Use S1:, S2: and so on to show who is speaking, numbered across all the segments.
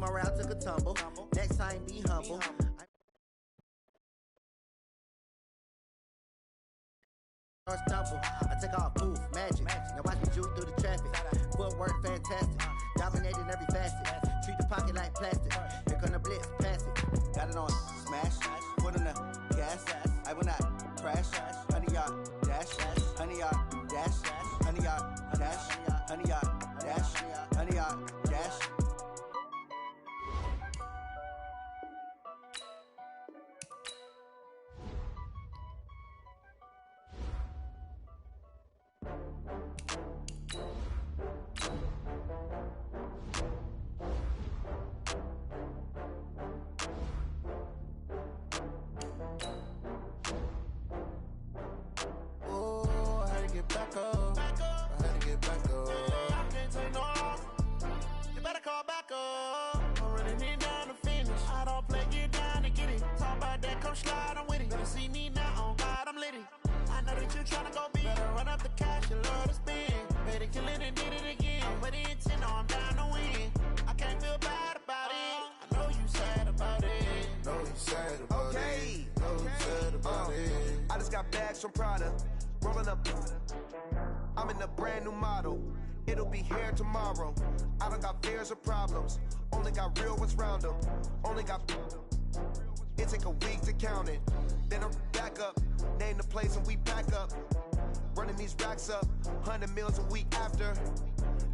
S1: morale took a tumble. Next time, be humble. Stumble. I take off, move, magic. Now watch me juke through the traffic. Footwork fantastic. Dominating every facet. Treat the pocket like plastic. Here come the blitz, pass it. Got it on smash. Put on the gas. I will not crash. 100-yard dash. 100-yard dash. 100-yard dash. 100-yard dash. 100-yard dash.
S2: Back up. I had to get back up. I can't take no loss. You better call back up. I'm running it down to finish. I don't play, get down to get it. Talk about that, come slide, I'm with it. Better see me now, on God, I'm litty. I know that you tryna go big. Better run up the cash, you love to spend. Better kill it and did it again. But the intent, no, I'm down to win. I can't feel bad about it. I know you sad about it.
S3: Know you sad about it. Know you sad about it. I just got bags from Prada. Rolling up, I'm in a brand new model. It'll be here tomorrow. I don't got fears or problems. Only got real ones round them. Only got. It take a week to count it. Then I'm back up. Name the place and we back up. Running these racks up. 100 meals a week after.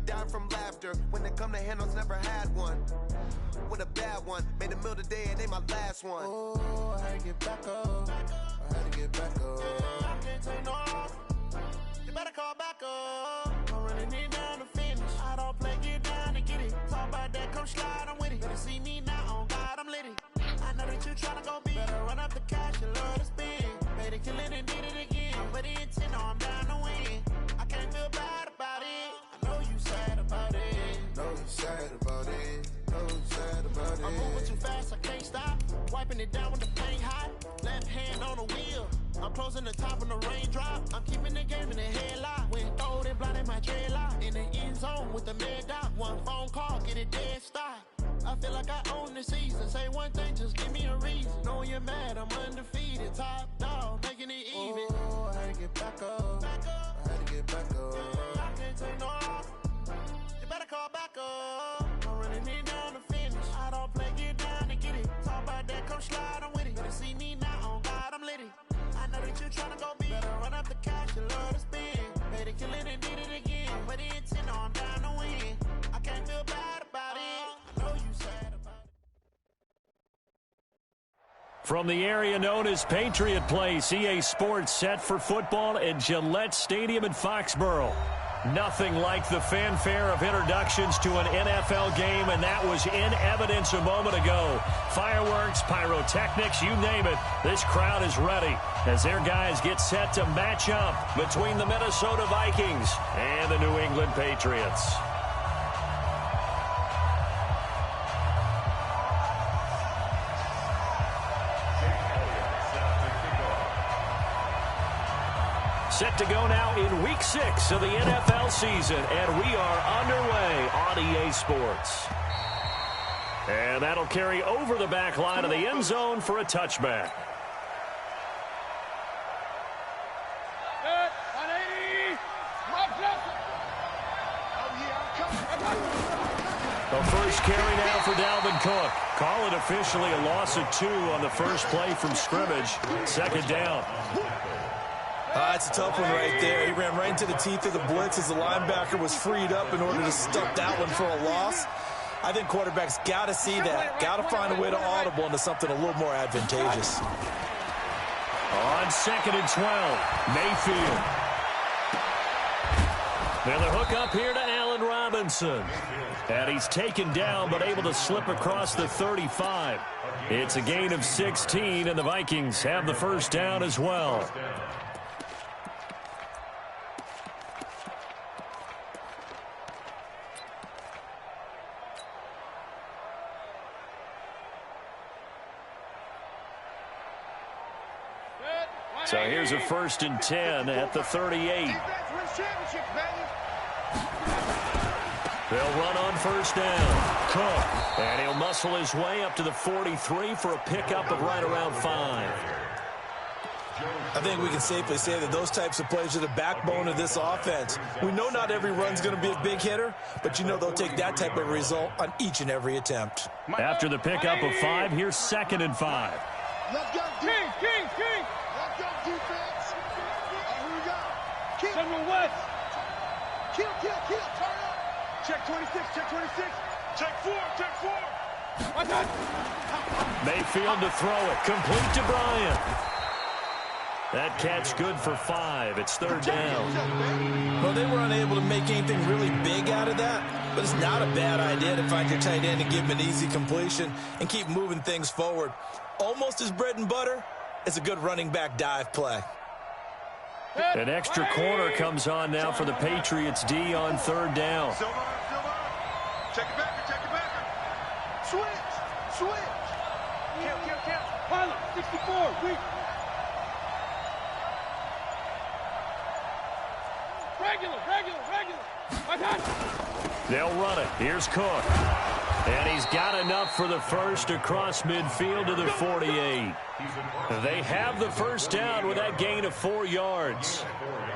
S3: Down from laughter. When they come to handles, never had one. With a bad one. Made a meal today and they my last one.
S2: Oh, I had to get back up. I had to get back up. I can't take no loss. You better call back up. I'm running it down to finish. I don't play, get down to get it. Talk about that, come slide, I'm with it. Better see me now, on God, I'm litty. I know that you tryna go big. Better run up the cash, you love to spend. Better kill it and did it again. But the intent, no, I'm down to win. I can't feel bad about it. I know you sad about it.
S3: Know you sad about it. Know you sad about it.
S2: I'm moving too fast, I can't stop. Wiping it down with the paint hot. Left hand on the wheel. I'm closing the top of the raindrop. I'm keeping the game in the headlock. When throwed and blinded my dreadlock. In the end zone with the mad dot. One phone call, get it dead stop. I feel like I own the season. Say one thing, just give me a reason. Knowing you're mad, I'm undefeated. Top dog, making it even. Oh, I had to get back up. I had to get back up. I can't take no loss. You better call back up. I'm running it down to finish. I don't play, get down to get it. Talk about that, come slide, I'm with it. Better see me now, on God, I'm litty. I know that you tryna go big. Better run up the cash, you love to spend. Better kill it and did it again. But the intent, no, I'm down to win. I can't feel bad about it. I know you sad about it.
S4: From the area known as Patriot Place, EA Sports set for football at Gillette Stadium in Foxborough. Nothing like the fanfare of introductions to an NFL game, and that was in evidence a moment ago. Fireworks, pyrotechnics, you name it. This crowd is ready as their guys get set to match up between the Minnesota Vikings and the New England Patriots. Set to go now in Week 6 of the NFL season, and we are underway on EA Sports. And that'll carry over the back line of the end zone for a touchback. The first carry now for Dalvin Cook. Call it officially a loss of 2 on the first play from scrimmage. Second down.
S5: That's a tough one right there. He ran right into the teeth of the blitz as the linebacker was freed up in order to stuff that one for a loss. I think quarterbacks got to see that. Got to find a way to audible into something a little more advantageous.
S4: On 2nd and 12, Mayfield. And the hook up here to Allen Robinson. And he's taken down but able to slip across the 35. It's a gain of 16, and the Vikings have the first down as well. So here's a 1st and 10 at the 38. They'll run on first down. Cook. And he'll muscle his way up to the 43 for a pickup of right around 5.
S5: I think we can safely say that those types of plays are the backbone of this offense. We know not every run's going to be a big hitter, but you know they'll take that type of result on each and every attempt.
S4: After the pickup of 5, here's 2nd and 5.
S2: Let's go, King. Let's go, defense. Here we go. Kill. General West. Kill. Turn up. Check 26. Check 4. My God.
S4: Mayfield to throw it. Complete to Bryant. That catch good for 5. It's 3rd down.
S5: Well, they were unable to make anything really big out of that, but it's not a bad idea to find your tight end and give him an easy completion and keep moving things forward. Almost as bread and butter as a good running back dive play.
S4: An extra corner comes on now for the Patriots D on 3rd down.
S2: Check it back. Switch. Kill. Pilot, 64. Weak. Regular. My God.
S4: They'll run it. Here's Cook. And he's got enough for the first across midfield to the 48. They have the first down with that gain of 4 yards.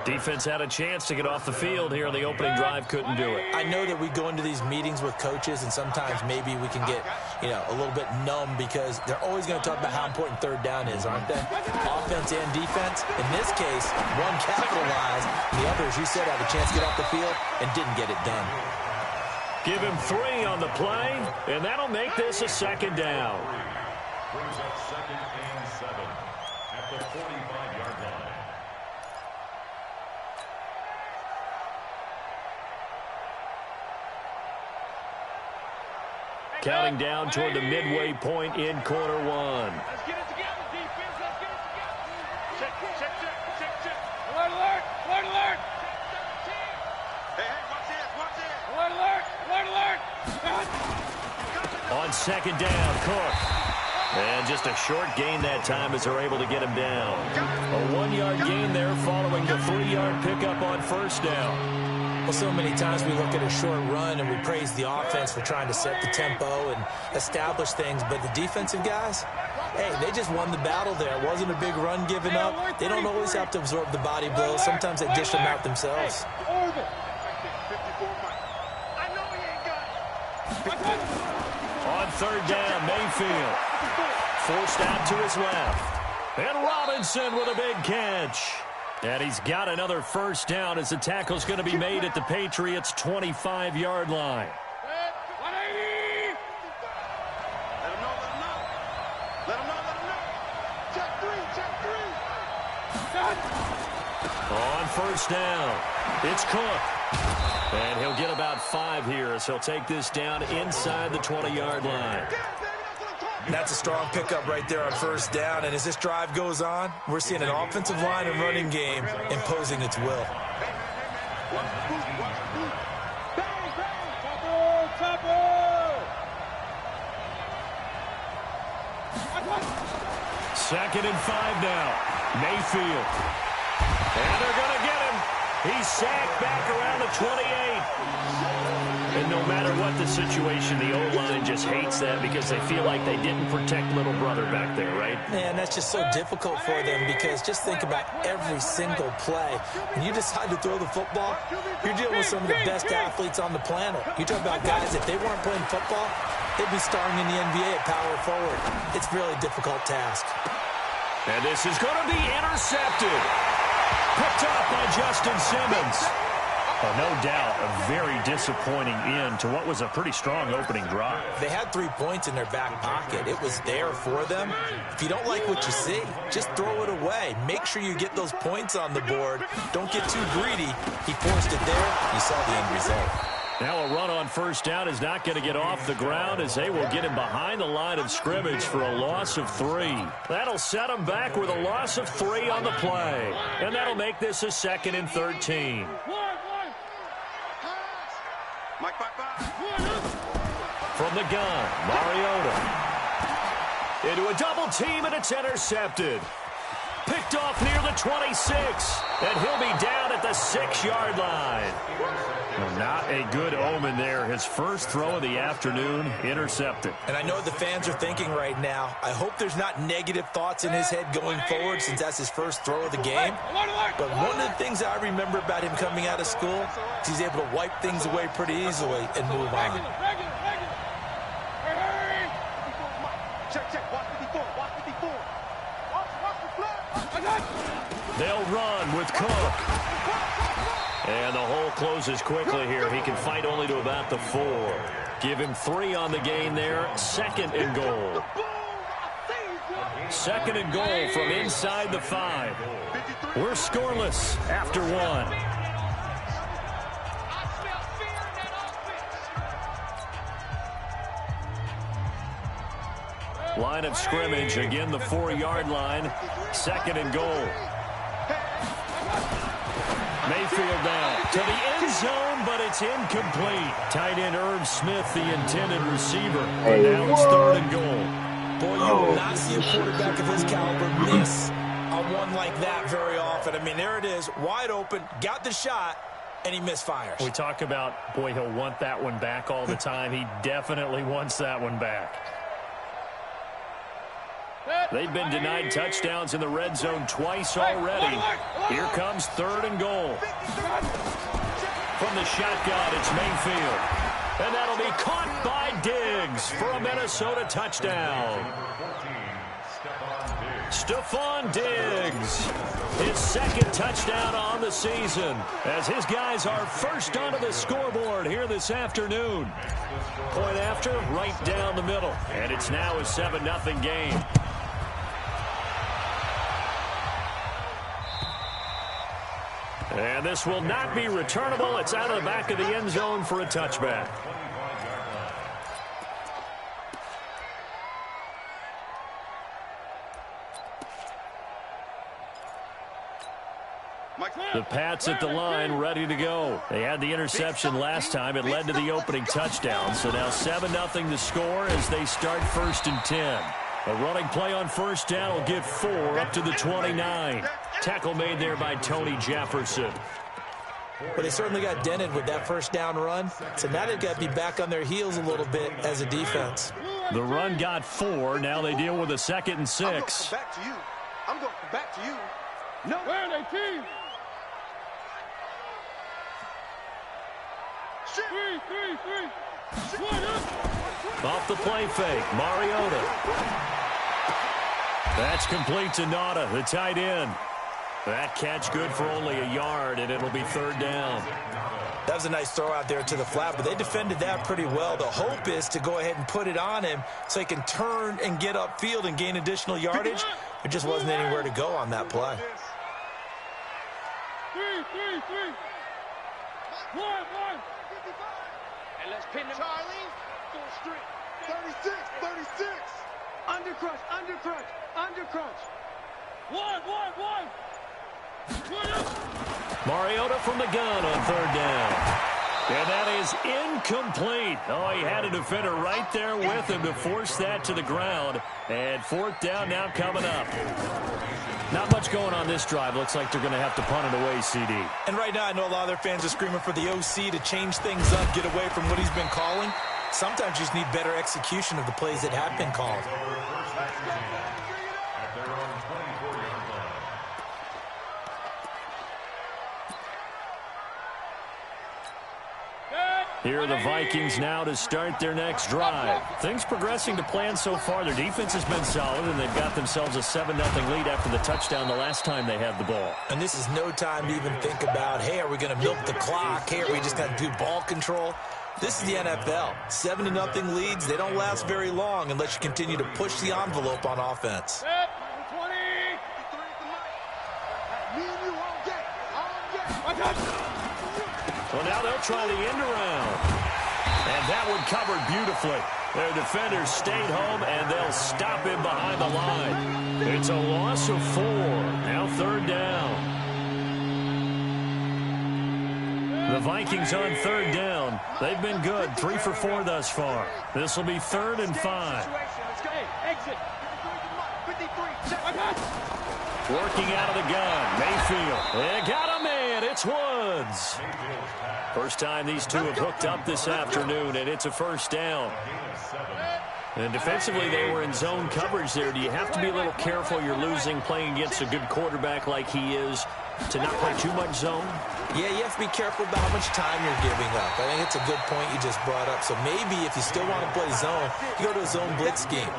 S4: Defense had a chance to get off the field here in the opening drive, couldn't do it.
S5: I know that we go into these meetings with coaches, and sometimes maybe we can get, a little bit numb because they're always going to talk about how important 3rd down is, aren't they? Offense and defense. In this case, one capitalized, and the other, as you said, had a chance to get off the field and didn't get it done.
S4: Give him 3 on the play, and that'll make this a 2nd down.
S6: Brings up 2nd and 7 at the 45-yard line.
S4: Counting down toward the midway point in quarter 1.
S2: Let's get it together, defense. Let's get it together. Check. Alert. Hey, watch this. Alert.
S4: On 2nd down, Cook. And just a short gain that time as they're able to get him down. A 1-yard gain there following the 3-yard pickup on first down.
S5: Well, so many times we look at a short run and we praise the offense for trying to set the tempo and establish things, but the defensive guys, hey, they just won the battle there. It wasn't a big run given up. They don't always have to absorb the body blows. Sometimes they dish them out themselves.
S4: On 3rd down, Mayfield. Forced out to his left. And Robinson with a big catch. And he's got another first down as the tackle's going to be made at the Patriots' 25-yard line.
S2: 180. Let him know. Check 3.
S4: On first down, it's Cook. And he'll get about 5 here as he'll take this down inside the 20-yard line.
S5: That's a strong pickup right there on first down, and as this drive goes on, we're seeing an offensive line and running game imposing its will.
S4: Second and 5 now. Mayfield. And they're going to get him. He's sacked back around the 28. And no matter what the situation, the O-line just hates that because they feel like they didn't protect little brother back there, right?
S5: Man, that's just so difficult for them because just think about every single play. When you decide to throw the football, you're dealing with some of the best athletes on the planet. You talk about guys, if they weren't playing football, they'd be starring in the NBA at power forward. It's a really difficult task.
S4: And this is going to be intercepted. Picked up by Justin Simmons. Oh, no doubt, a very disappointing end to what was a pretty strong opening drive.
S5: They had 3 points in their back pocket. It was there for them. If you don't like what you see, just throw it away. Make sure you get those points on the board. Don't get too greedy. He forced it there. You saw the end result.
S4: Now a run on first down is not going to get off the ground as they will get him behind the line of scrimmage for a loss of 3. That'll set him back with a loss of 3 on the play. And that'll make this a 2nd and 13. From the gun, Mariota. Into a double team, and it's intercepted. Picked off near the 26. And he'll be down at at the 6-yard line. Well, not a good omen there. His first throw of the afternoon intercepted.
S5: And I know what the fans are thinking right now. I hope there's not negative thoughts in his head going forward since that's his first throw of the game. But one of the things I remember about him coming out of school is he's able to wipe things away pretty easily and move on.
S4: They'll run with Cook. And the hole closes quickly here. He can fight only to about the 4. Give him 3 on the gain there. 2nd and goal. 2nd and goal from inside the 5. We're scoreless after 1. Line of scrimmage, again the 4-yard line. 2nd and goal. Mayfield now to the end zone, but it's incomplete. Tight end Irv Smith, the intended receiver. But now it's 3rd and goal.
S5: Boy, you will not see a quarterback of his caliber miss on one like that very often. I mean, there it is, wide open, got the shot, and he misfires.
S4: We talk about, boy, he'll want that one back all the time. He definitely wants that one back. They've been denied touchdowns in the red zone twice already. Here comes 3rd and goal. From the shotgun, it's Mayfield. And that'll be caught by Diggs for a Minnesota touchdown. Stephon Diggs, his 2nd touchdown on the season, as his guys are first onto the scoreboard here this afternoon. Point after, right down the middle. And it's now a 7-0 game. And this will not be returnable. It's out of the back of the end zone for a touchback. The Pats at the line, ready to go. They had the interception last time. It led to the opening touchdown. So now 7-0 to score as they start 1st and 10. A running play on 1st down will get 4 up to the 29. Tackle made there by Tony Jefferson.
S5: But they certainly got dented with that 1st down run. So now they've got to be back on their heels a little bit as a defense.
S4: The run got 4. Now they deal with a 2nd and 6.
S3: I'm going to come back to you. I'm going to come back to you. No. Where are they, team?
S4: Off the play fake, Mariota. That's complete to Nauta, the tight end. That catch good for only a yard, and it'll be 3rd down.
S5: That was a nice throw out there to the flat, but they defended that pretty well. The hope is to go ahead and put it on him so he can turn and get upfield and gain additional yardage. There just wasn't anywhere to go on that play.
S3: 1. And let's pin him. Charlie, full street. 36. Undercrunch. 1.
S4: Mariota from the gun on 3rd down. And that is incomplete. Oh, he had a defender right there with him to force that to the ground. And 4th down now coming up. Not much going on this drive. Looks like they're going to have to punt it away, CD.
S5: And right now I know a lot of their fans are screaming for the OC to change things up, get away from what he's been calling. Sometimes you just need better execution of the plays that have been called.
S4: Here are the Vikings now to start their next drive. Things progressing to plan so far. Their defense has been solid, and they've got themselves a 7-0 lead after the touchdown the last time they had the ball.
S5: And this is no time to even think about, hey, are we going to milk the clock? Hey, are we just going to do ball control? This is the NFL. 7-0 leads, they don't last very long unless you continue to push the envelope on offense.
S4: Well, now they'll try the end around. And that one covered beautifully. Their defenders stayed home, and they'll stop him behind the line. It's a loss of 4. Now 3rd down. The Vikings on 3rd down. They've been good, 3 for 4 thus far. This will be 3rd and 5. Working out of the gun, Mayfield. They got a man It's Woods. First time these two have hooked up this afternoon, and it's a first down. And defensively, they were in zone coverage there. Do you have to be a little careful? You're losing playing against a good quarterback like he is to not play too much zone?
S5: Yeah, you have to be careful about how much time you're giving up. I think it's a good point you just brought up. So maybe if you still want to play zone, you go to a zone blitz scheme.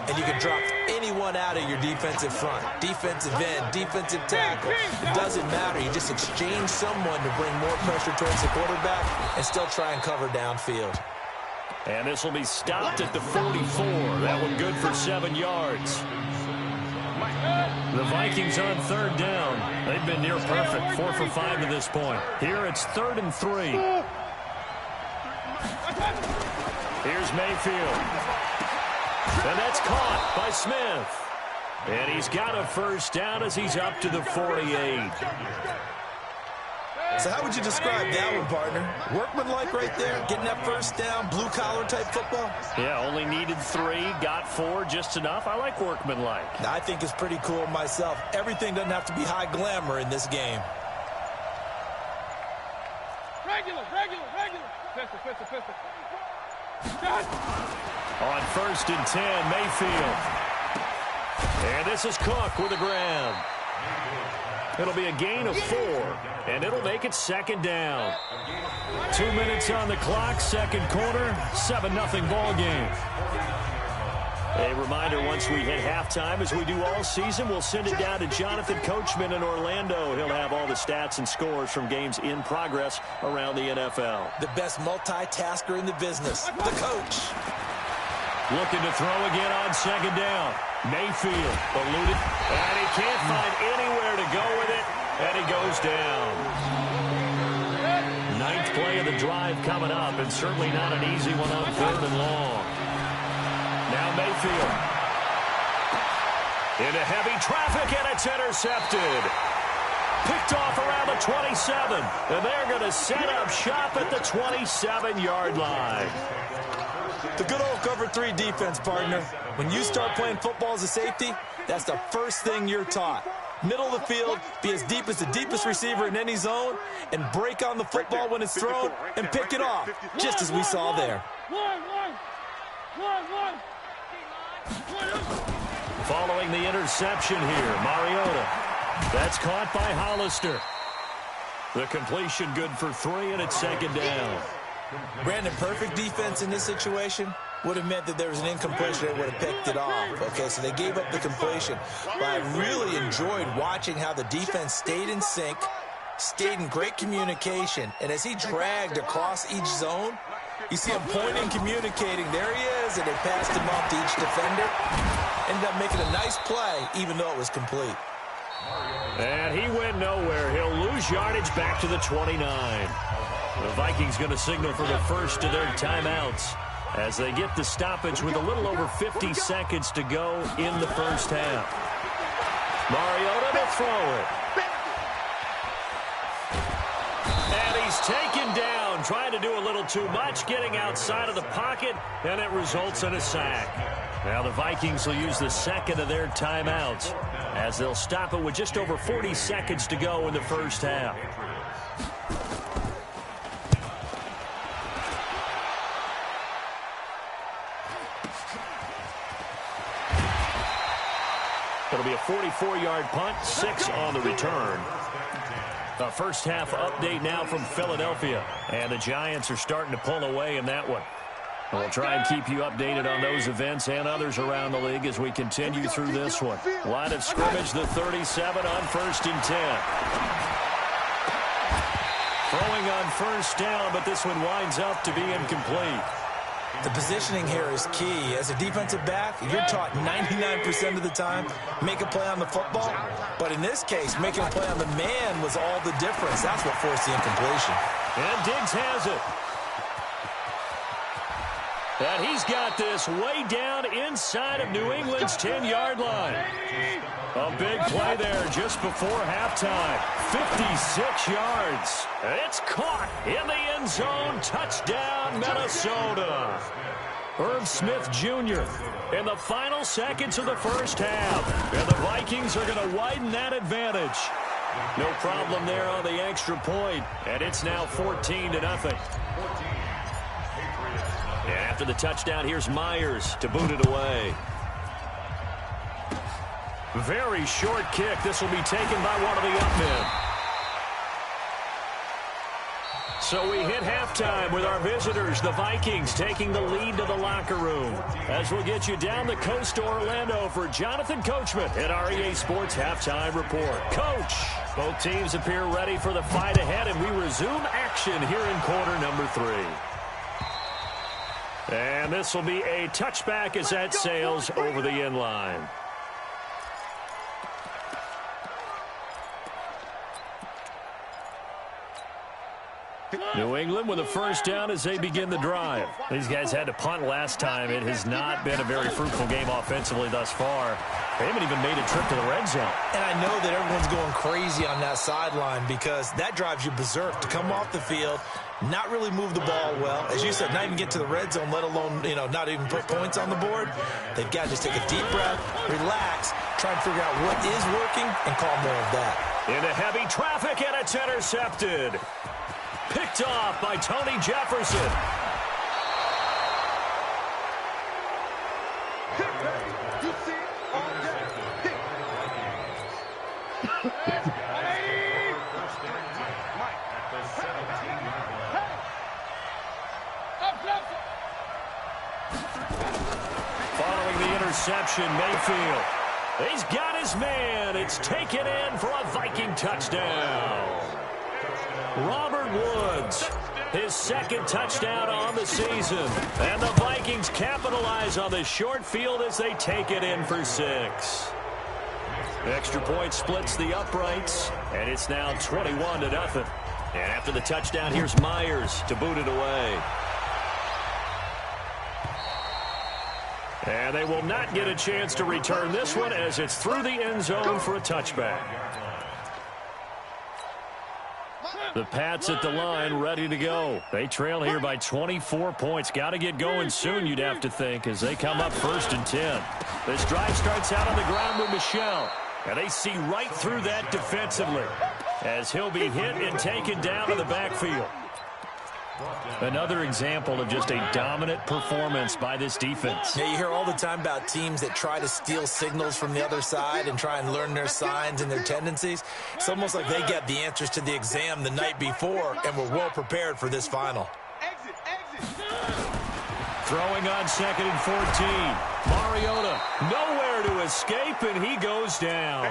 S5: And you can drop anyone out of your defensive front. Defensive end, defensive tackle. It doesn't matter. You just exchange someone to bring more pressure towards the quarterback and still try and cover downfield.
S4: And this will be stopped at the 44. That one good for 7 yards. The Vikings on third down. They've been near perfect. 4 for 5 to this point. Here it's 3rd and 3. Here's Mayfield. And that's caught by Smith. And he's got a first down as he's up to the 48.
S5: So how would you describe that one, partner? Workmanlike right there, getting that first down, blue-collar type football?
S4: Yeah, only needed 3, got 4, just enough. I like workmanlike.
S5: I think it's pretty cool myself. Everything doesn't have to be high glamour in this game.
S7: Regular. Pistol.
S4: On 1st and 10, Mayfield. And this is Cook with a grab. It'll be a gain of 4, and it'll make it 2nd down. 2 minutes on the clock, 2nd quarter, 7-0 ball game. A reminder, once we hit halftime, as we do all season, we'll send it down to Jonathan Coachman in Orlando. He'll have all the stats and scores from games in progress around the NFL.
S5: The best multitasker in the business, the coach.
S4: Looking to throw again on 2nd down. Mayfield eluded, and he can't find anywhere to go with it, and he goes down. 9th play of the drive coming up, and certainly not an easy one on 3rd and long. Now Mayfield. Into heavy traffic, and it's intercepted. Picked off around the 27, and they're going to set up shop at the 27-yard line.
S5: The good old cover 3 defense, partner. When you start playing football as a safety, that's the first thing you're taught. Middle of the field, be as deep as the deepest receiver in any zone, and break on the football when it's thrown and pick it off, just as we saw there.
S4: Following the interception here, Mariota. That's caught by Hollister. The completion good for 3, and it's 2nd down.
S5: Brandon, perfect defense in this situation would have meant that there was an incompletion that would have picked it off. Okay, so they gave up the completion. But I really enjoyed watching how the defense stayed in sync, stayed in great communication, and as he dragged across each zone, you see him pointing, communicating. There he is, and they passed him off to each defender. Ended up making a nice play, even though it was complete.
S4: And he went nowhere. He'll lose yardage back to the 29. The Vikings going to signal for the first of their timeouts as they get the stoppage with a little over 50 seconds to go in the first half. Mariota to throw it. And he's taken down, trying to do a little too much, getting outside of the pocket, and it results in a sack. Now the Vikings will use the second of their timeouts as they'll stop it with just over 40 seconds to go in the first half. It'll be a 44-yard punt, 6 on the return. A first half update now from Philadelphia. And the Giants are starting to pull away in that one. We'll try and keep you updated on those events and others around the league as we continue through this one. Line of scrimmage, the 37 on 1st and 10. Throwing on 1st down, but this one winds up to be incomplete.
S5: The positioning here is key. As a defensive back, you're taught 99% of the time, make a play on the football. But in this case, making a play on the man was all the difference. That's what forced the incompletion.
S4: And Diggs has it. And he's got this way down inside of New England's 10-yard line. A big play there just before halftime. 56 yards. And it's caught in the end zone. Touchdown, Minnesota. Irv Smith Jr. in the final seconds of the first half. And the Vikings are going to widen that advantage. No problem there on the extra point, and it's now 14-0. And after the touchdown, here's Myers to boot it away. Very short kick. This will be taken by one of the up men. So we hit halftime with our visitors, the Vikings, taking the lead to the locker room. As we'll get you down the coast to Orlando for Jonathan Coachman at our EA Sports Halftime Report. Coach, both teams appear ready for the fight ahead, and we resume action here in quarter number 3. And this will be a touchback as that sails over the end line. New England with a first down as they begin the drive. These guys had to punt last time. It has not been a very fruitful game offensively thus far. They haven't even made a trip to the red zone.
S5: And I know that everyone's going crazy on that sideline because that drives you berserk to come off the field, not really move the ball well. As you said, not even get to the red zone, let alone, not even put points on the board. They've got to just take a deep breath, relax, try and figure out what is working, and call more of that.
S4: Into heavy traffic, and it's intercepted. Picked off by Tony Jefferson. Following the interception, Mayfield. He's got his man. It's taken in for a Viking touchdown. Robert Woods, his second touchdown on the season. And the Vikings capitalize on the short field as they take it in for 6. Extra point splits the uprights, and it's now 21-0. And after the touchdown, here's Myers to boot it away. And they will not get a chance to return this one as it's through the end zone for a touchback. The Pats at the line, ready to go. They trail here by 24 points. Got to get going soon, you'd have to think, as they come up 1st and 10. This drive starts out on the ground with Michel. And they see right through that defensively as he'll be hit and taken down to the backfield. Another example of just a dominant performance by this defense.
S5: Yeah, you hear all the time about teams that try to steal signals from the other side and try and learn their signs and their tendencies. It's almost like they got the answers to the exam the night before and were well prepared for this final.
S4: Throwing on 2nd and 14. Mariota nowhere to escape, and he goes down.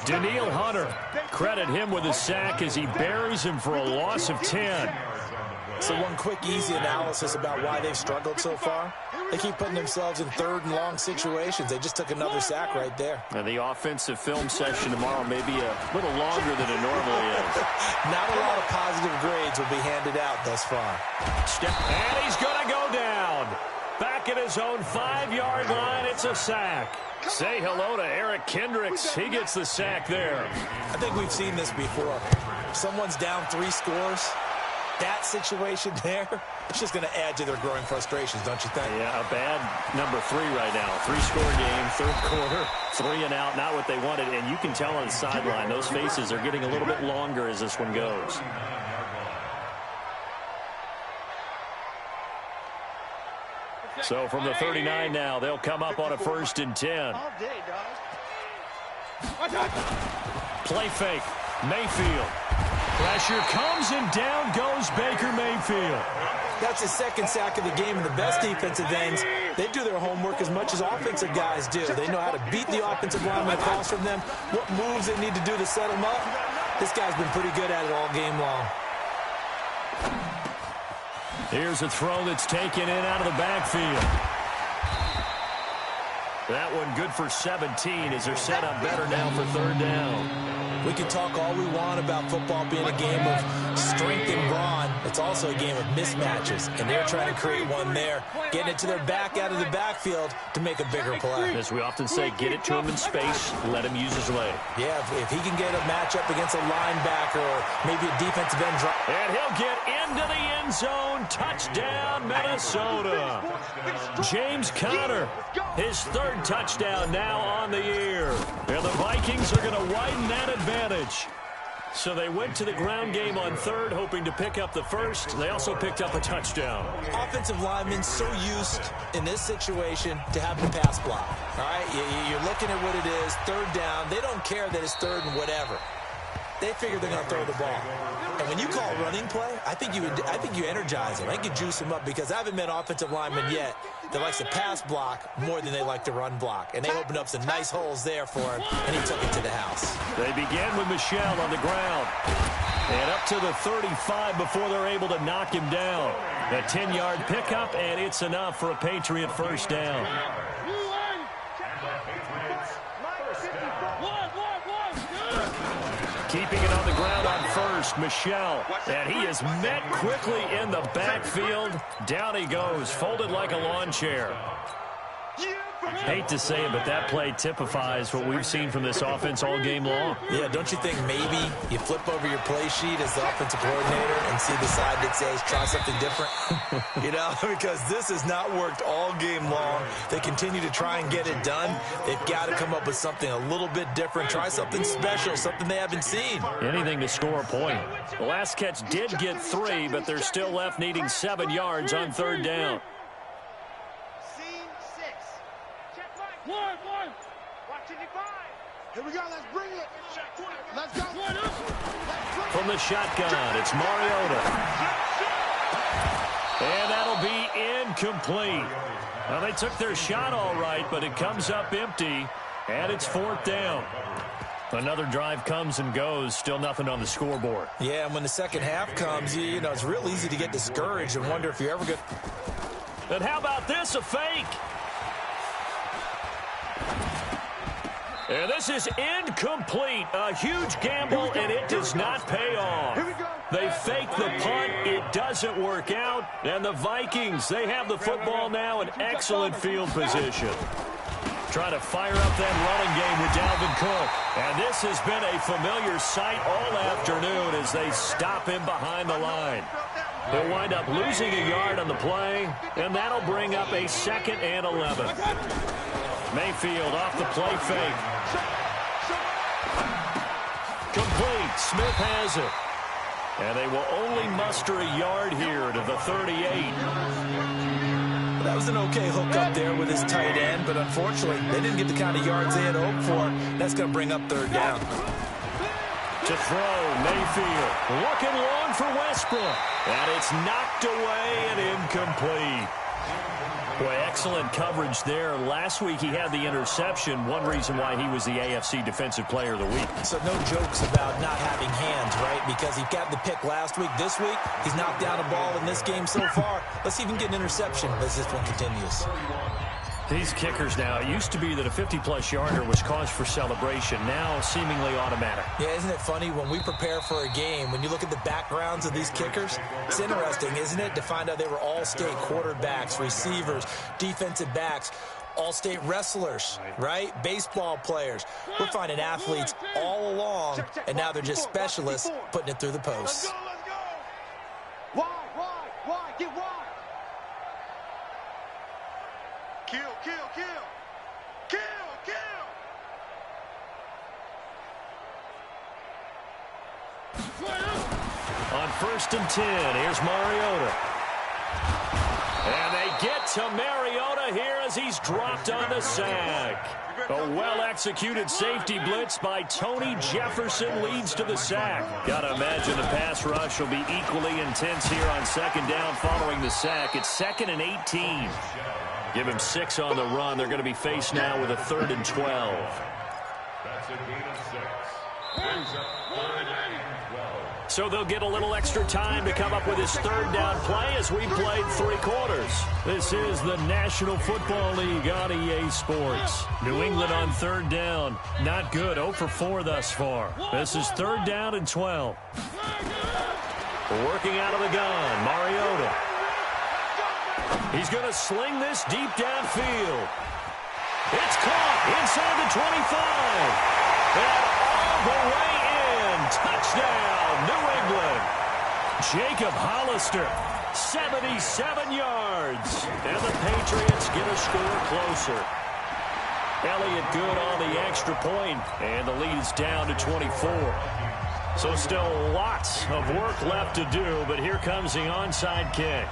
S4: Daniil Hunter, credit him with a sack as he buries him for a loss of 10.
S5: So one quick, easy analysis about why they've struggled so far. They keep putting themselves in 3rd and long situations. They just took another sack right there.
S4: And the offensive film session tomorrow may be a little longer than it normally is.
S5: Not a lot of positive grades will be handed out thus far.
S4: And he's going to go down. Back at his own 5-yard line, it's a sack. Say hello to Eric Kendricks. He gets the sack there.
S5: I think we've seen this before. If someone's down 3 scores, that situation there, it's just going to add to their growing frustrations, don't you think?
S4: Yeah, a bad number 3 right now. 3-score game, 3rd quarter, 3 and out, not what they wanted. And you can tell on the sideline, those faces are getting a little bit longer as this one goes. So from the 39 now, they'll come up on a 1st and 10. Play fake, Mayfield. Pressure comes, and down goes Baker Mayfield.
S5: That's his 2nd sack of the game, and the best defensive ends, they do their homework as much as offensive guys do. They know how to beat the offensive lineman across from them, what moves they need to do to set them up. This guy's been pretty good at it all game long.
S4: Here's a throw that's taken in out of the backfield. That one good for 17 as they're set up better now for 3rd down.
S5: We can talk all we want about football being a game of strength and brawn. It's also a game of mismatches, and they're trying to create one there, getting it to their back out of the backfield to make a bigger play.
S4: As we often say, get it to him in space, let him use his leg.
S5: Yeah, if he can get a matchup against a linebacker or maybe a defensive end drop.
S4: And he'll get into the end zone. Touchdown, Minnesota. James Conner, his 3rd touchdown now on the year. And the Vikings are going to widen that advantage. So they went to the ground game on third, hoping to pick up the first. They also picked up a touchdown.
S5: Offensive linemen so used in this situation to having a pass block. All right, you're looking at what it is, third down. They don't care that it's third and whatever. They figure they're going to throw the ball. And when you call a running play, I think you energize them. I think you juice them up, because I haven't met offensive linemen yet that likes to pass block more than they like to run block. And they opened up some nice holes there for him, and he took it to the house.
S4: They began with Michel on the ground. And up to the 35 before they're able to knock him down. A 10-yard pickup, and it's enough for a Patriot first down. Keeping it on the ground on first, Michel. And he is met quickly in the backfield. Down he goes, folded like a lawn chair. Hate to say it, but that play typifies what we've seen from this offense all game long.
S5: Yeah, don't you think maybe you flip over your play sheet as the offensive coordinator and see the side that says try something different? You know, because this has not worked all game long. They continue to try and get it done. They've got to come up with something a little bit different. Try something special, something they haven't seen.
S4: Anything to score a point. The last catch did get 3, but they're still left needing 7 yards on third down.
S7: Here we go, let's bring it. Let's go.
S4: From the shotgun, it's Mariota. And that'll be incomplete. Well, they took their shot all right, but it comes up empty, and it's fourth down. Another drive comes and goes, still nothing on the scoreboard.
S5: Yeah, and when the second half comes, you know, it's real easy to get discouraged and wonder if you're ever going to...
S4: And how about this, a fake? And this is incomplete. A huge gamble, and it does not pay off. They fake the punt. It doesn't work out. And the Vikings, they have the football now in excellent field position. Trying to fire up that running game with Dalvin Cook. And this has been a familiar sight all afternoon as they stop him behind the line. They'll wind up losing a yard on the play, and that'll bring up a 2nd and 11. Mayfield off the play fake. Complete. Smith has it. And they will only muster a yard here to the 38.
S5: That was an okay hook up there with his tight end, but unfortunately, they didn't get the kind of yards they had hoped for. That's going to bring up third down.
S4: To throw, Mayfield. Looking long for Westbrook. And it's knocked away and incomplete. Boy, excellent coverage there. Last week he had the interception. One reason why he was the AFC Defensive Player of the Week.
S5: So no jokes about not having hands, right? Because he got the pick last week. This week, he's knocked down a ball in this game so far. Let's see if he can get an interception as this one continues.
S4: These kickers now, it used to be that a 50-plus yarder was cause for celebration. Now, seemingly automatic.
S5: Yeah, isn't it funny when we prepare for a game, when you look at the backgrounds of these kickers, it's interesting, isn't it, to find out they were all-state quarterbacks, receivers, defensive backs, all-state wrestlers, right? Baseball players. We're finding athletes all along, and now they're just specialists putting it through the posts.
S7: Why? Get wide. Kill.
S4: On 1st and 10, here's Mariota. And they get to Mariota here as he's dropped on the sack. A well-executed safety blitz by Tony Jefferson leads to the sack. Gotta imagine the pass rush will be equally intense here on 2nd down following the sack. It's 2nd and 18. Give him 6 on the run. They're going to be faced now with a 3rd and 12.
S6: That's a gain of 6. Brings up 3rd and 12.
S4: So they'll get a little extra time to come up with his 3rd down play as we played 3 quarters. This is the National Football League on EA Sports. New England on 3rd down. Not good. 0 for 4 thus far. This is 3rd down and 12. Working out of the gun, Mariota. He's going to sling this deep downfield. It's caught inside the 25. And all the way in. Touchdown, New England. Jacob Hollister, 77 yards. And the Patriots get a score closer. Elliott good on the extra point, and the lead is down to 24. So still lots of work left to do, but here comes the onside kick.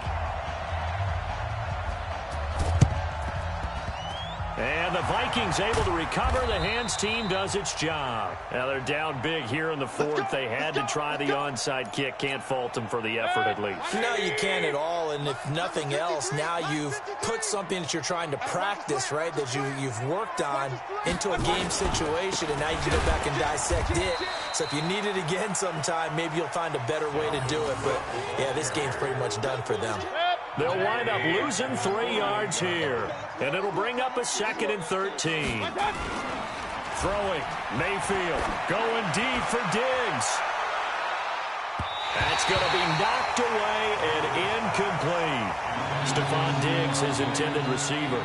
S4: And the Vikings able to recover. The hands team does its job. Now they're down big here in the fourth. They had to try the onside kick. Can't fault them for the effort at least.
S5: No, you can't at all. And if nothing else, now you've put something that you're trying to practice, right, that you've worked on into a game situation, and now you can go back and dissect it. So if you need it again sometime, maybe you'll find a better way to do it. But, yeah, this game's pretty much done for them.
S4: They'll wind up losing 3 yards here. And it'll bring up a 2nd and 13. Throwing. Mayfield going deep for Diggs. That's going to be knocked away and incomplete. Stephon Diggs, his intended receiver.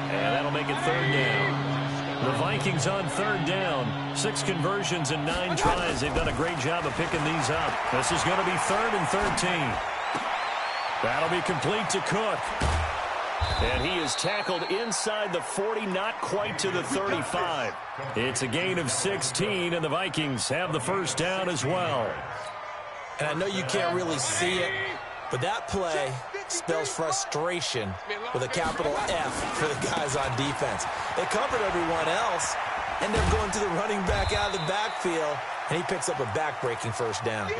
S4: And that'll make it 3rd down. The Vikings on 3rd down. 6 conversions and 9 tries. They've done a great job of picking these up. This is going to be 3rd and 13. That'll be complete to Cook. And he is tackled inside the 40, not quite to the 35. It's a gain of 16, and the Vikings have the 1st down as well.
S5: And I know you can't really see it, but that play spells frustration with a capital F for the guys on defense. They covered everyone else, and they're going to the running back out of the backfield, and he picks up a back-breaking 1st down.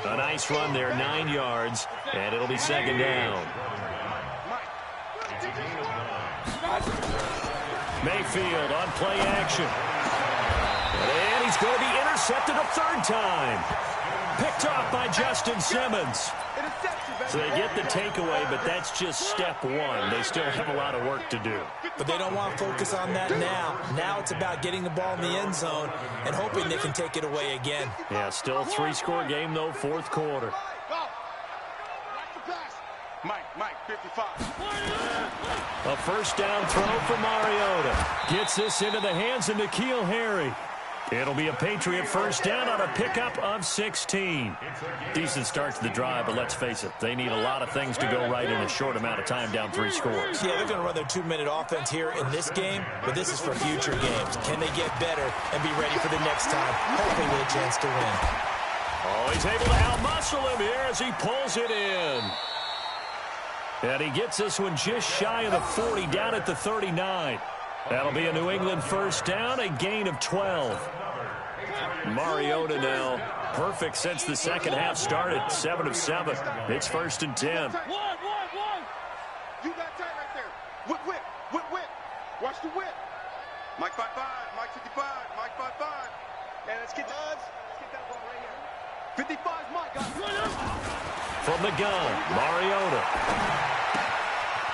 S4: A nice run there, 9 yards, and it'll be 2nd down. Mayfield on play action. And he's going to be intercepted a 3rd time. Picked off by Justin Simmons. So they get the takeaway, but that's just step 1. They still have a lot of work to do.
S5: But they don't want to focus on that now. Now it's about getting the ball in the end zone and hoping they can take it away again.
S4: Yeah, still a 3-score game, though, 4th quarter.
S7: Mike, 55.
S4: A 1st down throw for Mariota. Gets this into the hands of N'Keal Harry. It'll be a Patriot 1st down on a pickup of 16. Decent start to the drive, but let's face it, they need a lot of things to go right in a short amount of time, down 3 scores.
S5: Yeah, they're going to run their 2-minute offense here in this game, but this is for future games. Can they get better and be ready for the next time, hopefully with a chance to win?
S4: Oh, he's able to outmuscle him here as he pulls it in. And he gets this one just shy of the 40, down at the 39. That'll be a New England 1st down, a gain of 12. Mariota now perfect since the 2nd half started, 7 of 7. It's 1st and 10.
S7: You got tight right there. Whip. Watch the whip. Mike 5'5", Mike 55, Mike 5'5". And let's get that ball right here. 55's Mike.
S4: From the gun, Mariota.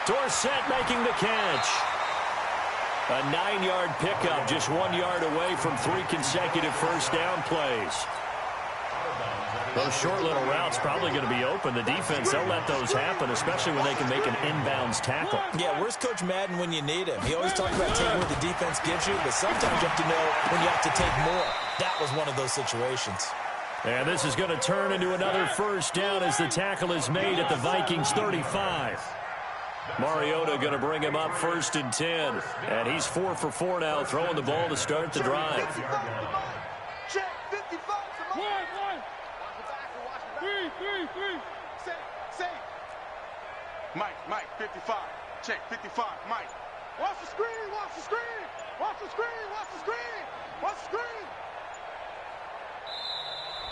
S4: Dorsett making the catch. A 9-yard pickup, just 1 yard away from 3 consecutive 1st down plays. Those short little routes probably going to be open. The defense, they'll let those happen, especially when they can make an inbounds tackle.
S5: Yeah, where's Coach Madden when you need him? He always talks about taking what the defense gives you, but sometimes you have to know when you have to take more. That was one of those situations.
S4: And this is going to turn into another 1st down as the tackle is made at the Vikings 35. Mariota going to bring him up 1st and 10. And he's 4 for 4 now, throwing the ball to start the drive.
S7: Check 55. One. Three. Safe. Mike, 55. Check 55. Mike. Watch the screen.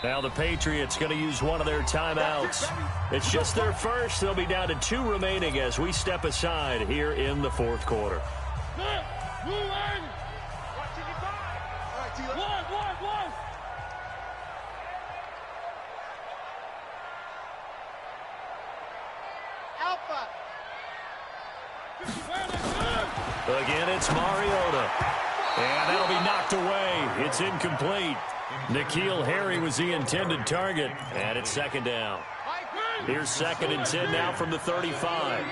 S4: Now the Patriots going to use one of their timeouts. It's just their first. They'll be down to 2 remaining as we step aside here in the 4th quarter.
S7: Alpha.
S4: Again, it's Mariota. And that'll be knocked away. It's incomplete. N'Keal Harry was the intended target, and it's 2nd down. Here's 2nd and 10 now from the 35.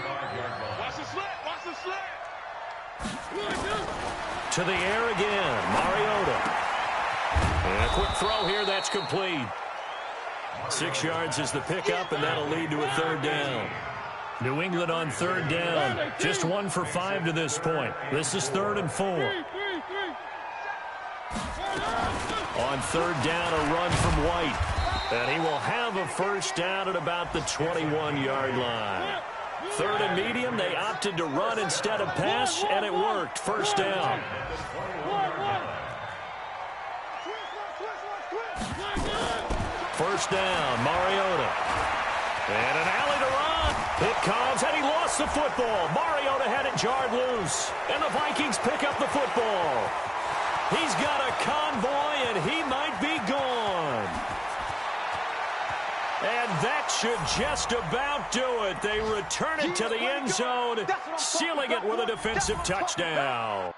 S7: Watch the slit.
S4: To the air again, Mariota. And a quick throw here, that's complete. 6 yards is the pickup, and that'll lead to a 3rd down. New England on 3rd down. Just 1 for 5 to this point. This is 3rd and 4. On third down, a run from White. And he will have a first down at about the 21-yard line. Third and medium, they opted to run instead of pass, and it worked. First down. First down, Mariota. And an alley to run. It comes, and he lost the football. Mariota had it jarred loose, and the Vikings pick up the football. He's got a convoy, and he might be gone. And that should just about do it. They return it to the end zone, sealing it with a defensive touchdown.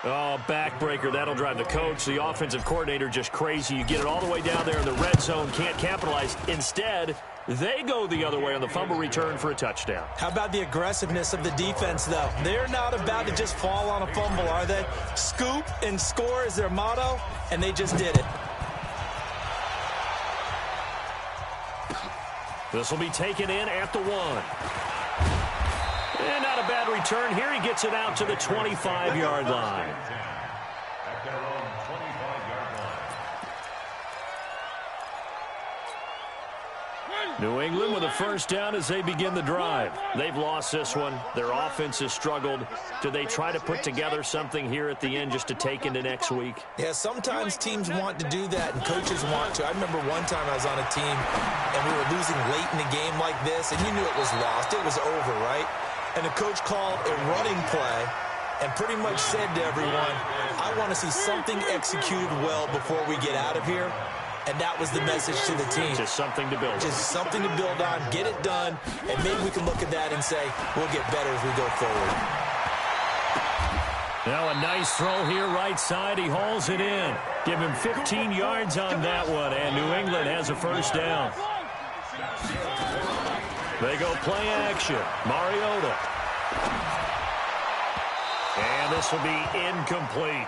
S4: Oh, backbreaker. That'll drive the coach, the offensive coordinator, just crazy. You get it all the way down there in the red zone, can't capitalize. Instead, they go the other way on the fumble return for a touchdown.
S5: How about the aggressiveness of the defense, though? They're not about to just fall on a fumble, are they? Scoop and score is their motto, and they just did it.
S4: This will be taken in at the 1. And not a bad return here. He gets it out to the 25-yard line.
S6: At their own 25-yard line.
S4: New England with a first down as they begin the drive. They've lost this one. Their offense has struggled. Do they try to put together something here at the end just to take into next week?
S5: Yeah, sometimes teams want to do that, and coaches want to. I remember one time I was on a team, and we were losing late in the game like this, and you knew it was lost. It was over, right? And the coach called a running play and pretty much said to everyone, I want to see something executed well before we get out of here. And that was the message to the team.
S4: Just something to build on.
S5: Just something to build on, get it done, and maybe we can look at that and say, we'll get better as we go forward.
S4: Now a nice throw here right side. He hauls it in. Give him 15 yards on that one, and New England has a first down. They go play action. Mariota. And this will be incomplete.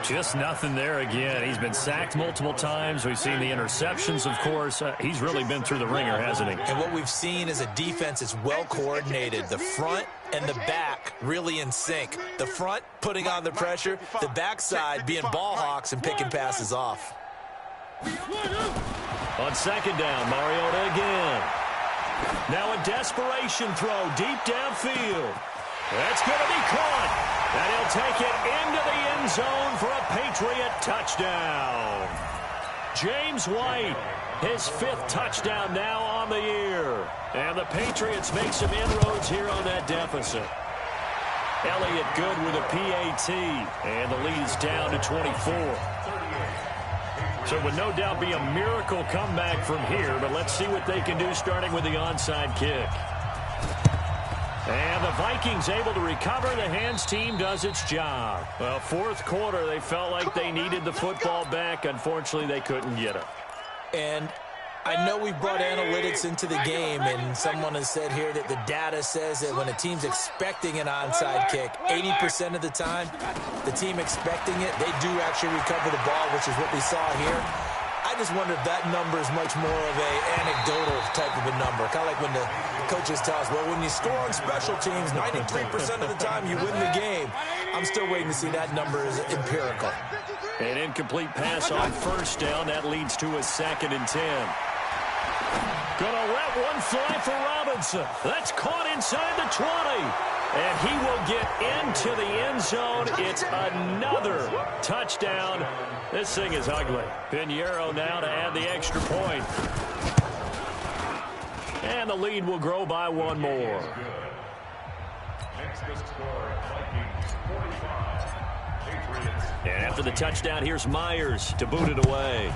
S4: Just nothing there again. He's been sacked multiple times. We've seen the interceptions, of course. He's really been through the ringer, hasn't he?
S5: And what we've seen is a defense that's well coordinated. The front and the back really in sync. The front putting on the pressure. The backside being ball hawks and picking passes off.
S4: On second down, Mariota again. Now a desperation throw deep downfield. That's going to be caught. And he'll take it into the end zone for a Patriot touchdown. James White, his 5th touchdown now on the year. And the Patriots make some inroads here on that deficit. Elliott good with a PAT. And the lead is down to 24. So it would no doubt be a miracle comeback from here, but let's see what they can do starting with the onside kick. And the Vikings able to recover. The hands team does its job. Well, 4th quarter, they felt like they needed the football back. Unfortunately, they couldn't get it.
S5: And I know we brought analytics into the game, and someone has said here that the data says that when a team's expecting an onside kick, 80% of the time, the team expecting it, they do actually recover the ball, which is what we saw here. I just wonder if that number is much more of an anecdotal type of a number. Kind of like when the coaches tell us, well, when you score on special teams, 93% of the time you win the game. I'm still waiting to see that number is empirical.
S4: An incomplete pass on first down. That leads to a 2nd and 10. Gonna let one fly for Robinson. That's caught inside the 20. And he will get into the end zone. It's another touchdown. This thing is ugly. Pinheiro now to add the extra point. And the lead will grow by 1 more.
S6: Next to score, Vikings 45. Patriots.
S4: And after the touchdown, here's Myers to boot it away.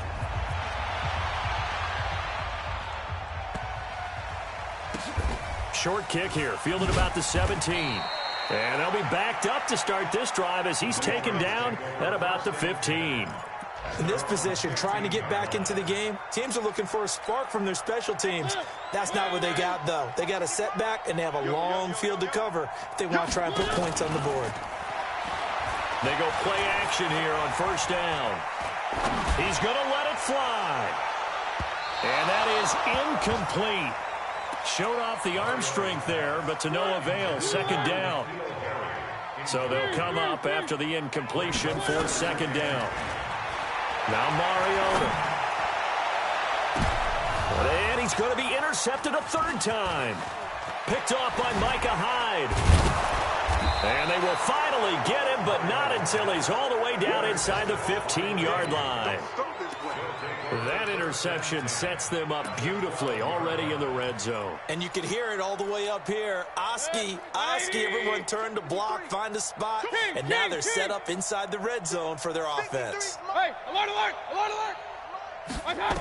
S4: Short kick here, fielded about the 17. And they'll be backed up to start this drive as he's taken down at about the 15.
S5: In this position, trying to get back into the game, teams are looking for a spark from their special teams. That's not what they got, though. They got a setback, and they have a long field to cover if they want to try and put points on the board.
S4: They go play action here on first down. He's going to let it fly. And that is incomplete. Showed off the arm strength there, but to no avail. Second down. So they'll come up after the incompletion for second down. Now Mariota. And he's going to be intercepted a third time. Picked off by Micah Hyde. And they will finally get him, but not until he's all the way down inside the 15-yard line. That interception sets them up beautifully already in the red zone.
S5: And you can hear it all the way up here. Oski, everyone turned to block, find a spot, and now they're set up inside the red zone for their offense.
S8: Hey, alert, alert, alert, alert.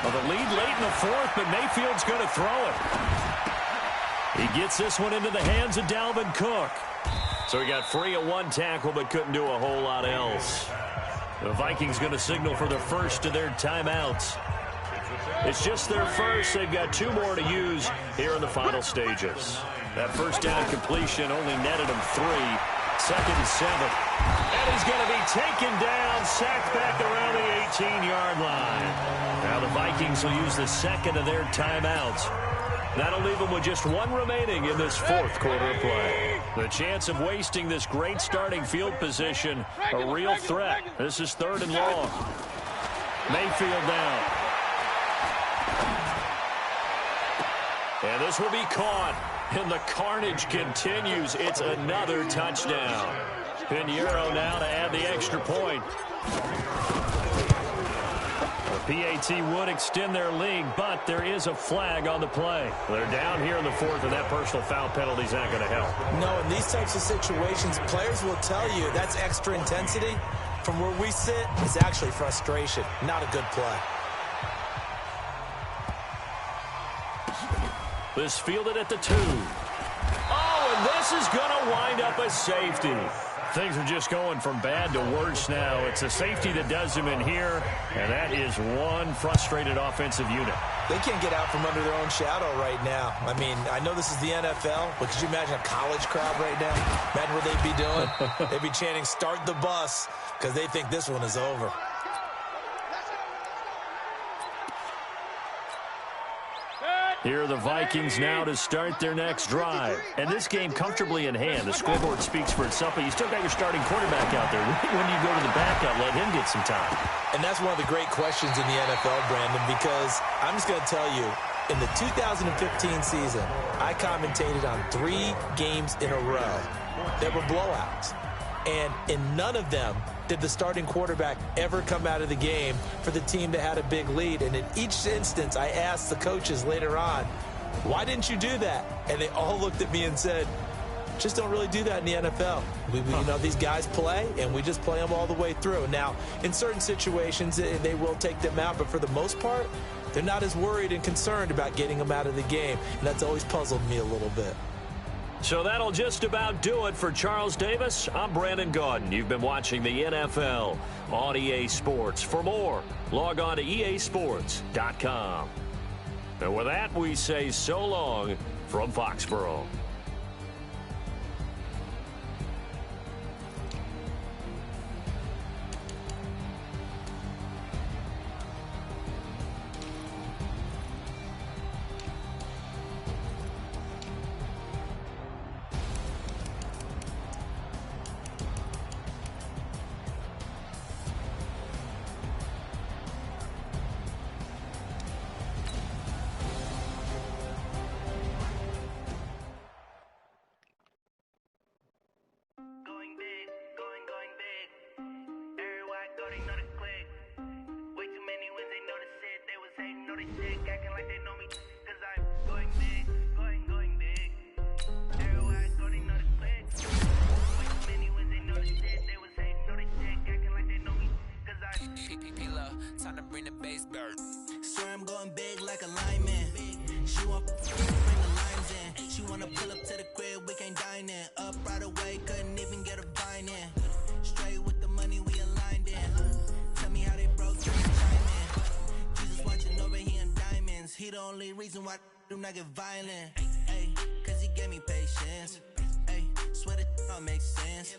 S4: Well, the lead late in the fourth, but Mayfield's going to throw it. He gets this one into the hands of Dalvin Cook. So he got free of one tackle, but couldn't do a whole lot else. The Vikings going to signal for the first of their timeouts. It's just their first. They've got two more to use here in the final stages. That first down completion only netted him 3. Second and 7. And he's going to be taken down, sacked back around the 18-yard line. Now the Vikings will use the second of their timeouts. That'll leave them with just one remaining in this fourth quarter of play. The chance of wasting this great starting field position, a real threat. This is third and long. Mayfield down. And this will be caught. And the carnage continues. It's another touchdown. Pinheiro now to add the extra point. The PAT would extend their lead, but there is a flag on the play. They're down here in the fourth, and that personal foul penalty is not going to help.
S5: No, in these types of situations, players will tell you that's extra intensity. From where we sit, it's actually frustration, not a good play.
S4: This fielded at the 2. Oh, and this is going to wind up a safety. Things are just going from bad to worse now. It's a safety that does him in here, and that is one frustrated offensive unit.
S5: They can't get out from under their own shadow right now. I mean, I know this is the NFL, but could you imagine a college crowd right now? Imagine what they'd be doing. They'd be chanting, "Start the bus," because they think this one is over.
S4: Here are the Vikings now to start their next drive. And this game comfortably in hand. The scoreboard speaks for itself, but you still got your starting quarterback out there. When you go to the backup, let him get some time.
S5: And that's one of the great questions in the NFL, Brandon, because I'm just going to tell you, in the 2015 season, I commentated on 3 games in a row that were blowouts. And in none of them did the starting quarterback ever come out of the game for the team that had a big lead. And in each instance, I asked the coaches later on, why didn't you do that? And they all looked at me and said, just don't really do that in the NFL. You know, these guys play, and we just play them all the way through. Now, in certain situations, they will take them out, but for the most part, they're not as worried and concerned about getting them out of the game. And that's always puzzled me a little bit.
S4: So that'll just about do it for Charles Davis. I'm Brandon Gaudin. You've been watching the NFL on EA Sports. For more, log on to easports.com. And with that, we say so long from Foxborough.
S9: Time to bring the bass bird.
S10: Swear I'm going big like a lineman. She want bring the lines in. She wanna pull up to the crib, we can't dine in. Up right away, couldn't even get a vine in. Straight with the money we aligned in. Tell me how they broke, chime in. Jesus watching over here in diamonds. He the only reason why I do not get violent. Ay, cause he gave me patience. Ay, swear that all makes sense.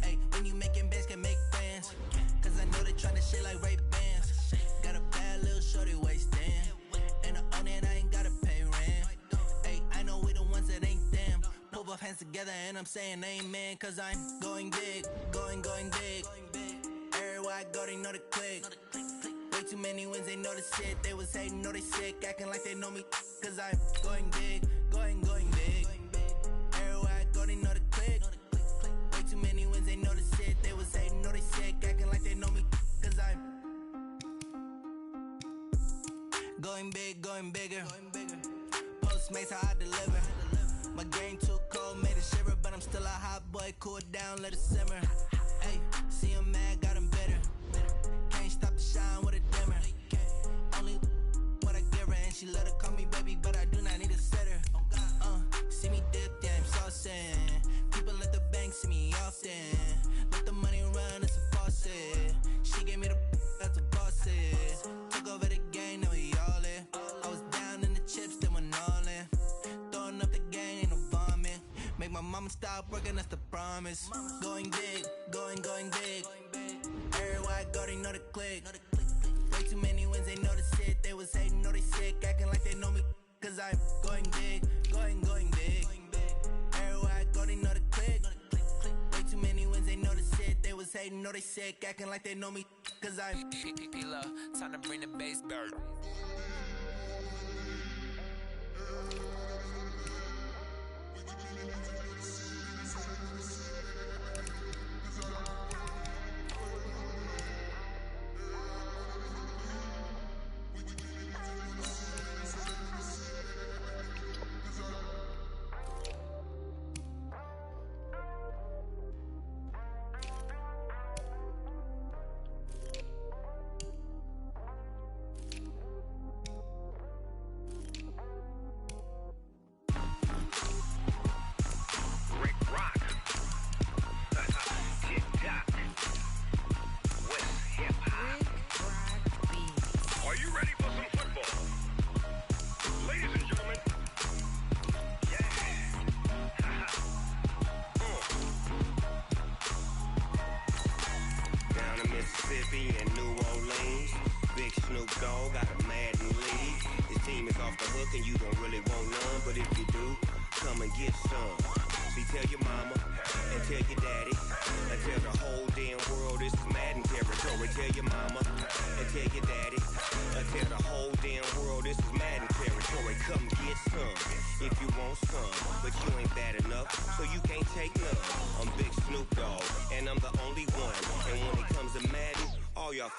S10: Ay, when you making bands can make friends. Cause I know they tryna shit like Ray Bans. Got a bad little shorty wasting. And I own it, I ain't gotta pay rent. hands together and I'm saying amen, cause I'm going big, going big. Everywhere I go, they know the click. Way too many wins, they know the shit. They was hating, know they sick, acting like they know me, cause I'm going big, going big. Everywhere I go, they know the click. Way too many wins, they know the shit. They was hating, know they sick, acting like they know me, cause I'm going big, going bigger. Postmates, how I deliver. My game too cold, made it shiver, but I'm still a hot boy. Cool it down, let it simmer. Hey, see him mad, got him bitter. Can't stop the shine with a dimmer. Only what I give her, and she let her call me baby, but I do not need a sitter. See me dip, yeah, I'm saucing. People at the bank see me often. Let the money run, it's a faucet. She gave me the that's a boss it. Took over the game, now we all in. I was down in the chips, then went all in. Throwing up the game, ain't no vomit. Make my mama stop working, that's the promise. Going big, going big. Everywhere I go, they know the click. Way too many wins, they know the shit. They was hating, know they sick, acting like they know me, cause I'm going big, going big. Everywhere I go, they know the click. Way too many wins, they know the shit. They was hating, know they sick, acting like they know me, cause I'm
S9: P-Love, time to bring the bass bird.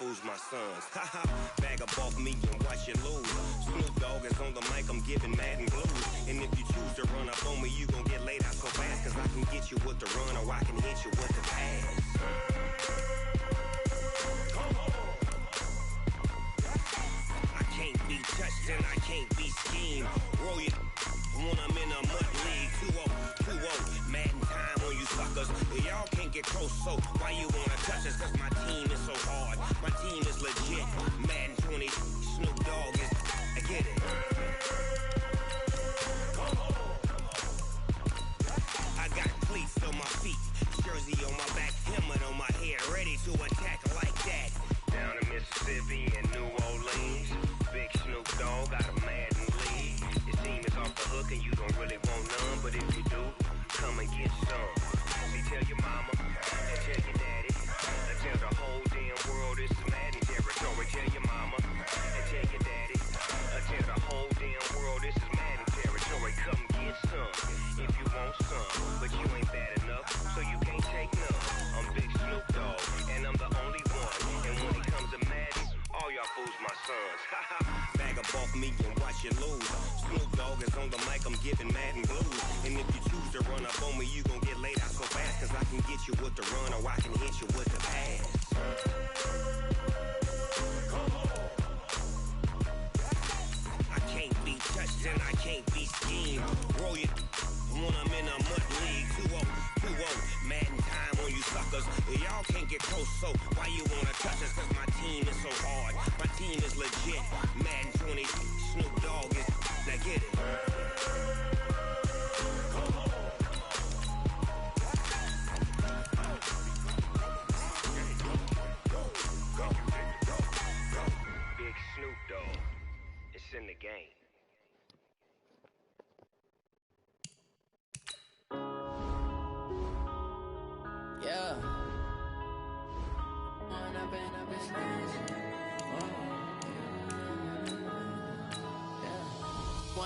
S11: Fools my sons. Haha, bag up off me and watch you lose. Snoop Dogg is on the mic, I'm giving Madden blues. And if you choose to run up on me, you gon' get laid out so fast. Cause I can get you with the run or I can hit you with the pass. I can't be touched and I can't be schemed. Roll you when I'm in a mud league. 2-0, Madden time on you suckers. Y'all can't get close, so why you wanna touch us? Cause my team is so hard. My team is legit. Madden 20, Snoop Dogg is. I get it. I got cleats on my feet, jersey on my back, helmet on my head, ready to attack like that. Down in Mississippi and New Orleans, big Snoop Dogg got a Madden league. Your team is off the hook and you don't really want none, but if you do, come and get some. See, tell your mama and tell your daddy. Tell the whole damn world this is Madden territory. Tell your mama and tell your daddy. Tell the whole damn world this is Madden territory. Come get some if you want some, but you ain't bad enough, so you can't take none. I'm Big Snoop Dogg, and I'm the only one. And when it comes to Madden, all y'all fools my sons. Bag up off me and watch you lose. Snoop Dogg is on the mic, I'm giving Madden blues. And if you choose to run up on me, you gon' get laid out so fast. Cause I can get you with the run or I can hit you with the pass. I can't be touched and I can't be schemed. Roll you when I'm in a mud league. 2-0, Madden time on you suckers. Y'all can't get close, so why you wanna touch us? Cause my team is so hard. My team is legit. Madden 20, Snoop Dogg is. Now get it. Big Snoop Dogg. It's in the game.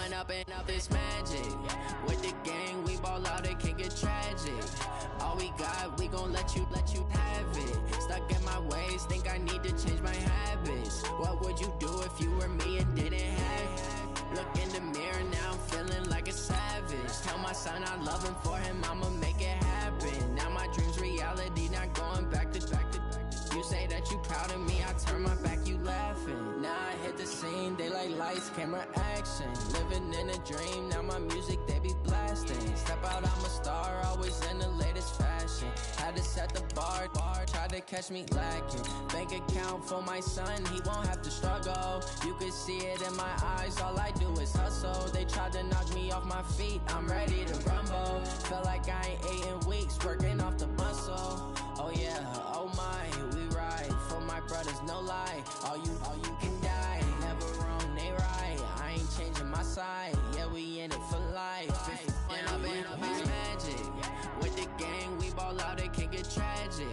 S12: going up and up, it's magic. With the gang, we ball out, it can get tragic. All we got, we gon' let you have it. Stuck in my ways, think I need to change my habits. What would you do if you were me and didn't have it? Look in the mirror, now I'm feeling like a savage. Tell my son I love him, for him I'ma make it happen. Now my dream's reality, not going back to. You say that you proud of me, I turn my back, you laughing. Now I hit the scene, they like lights, camera, action. Living in a dream, now my music, they be blasting. Step out, I'm a star, always in the latest fashion. Had to set the bar, tried to catch me lacking. Bank account for my son, he won't have to struggle. You could see it in my eyes, all I do is hustle. They tried to knock me off my feet, I'm ready to rumble. Felt like I ain't ate in weeks, working off the muscle. Oh yeah, oh my, we ride for my brothers, no lie. All you can die, never wrong, they right. I ain't changing my side, yeah, we in it for life. And up it's magic. With the gang, we ball out, it can get tragic.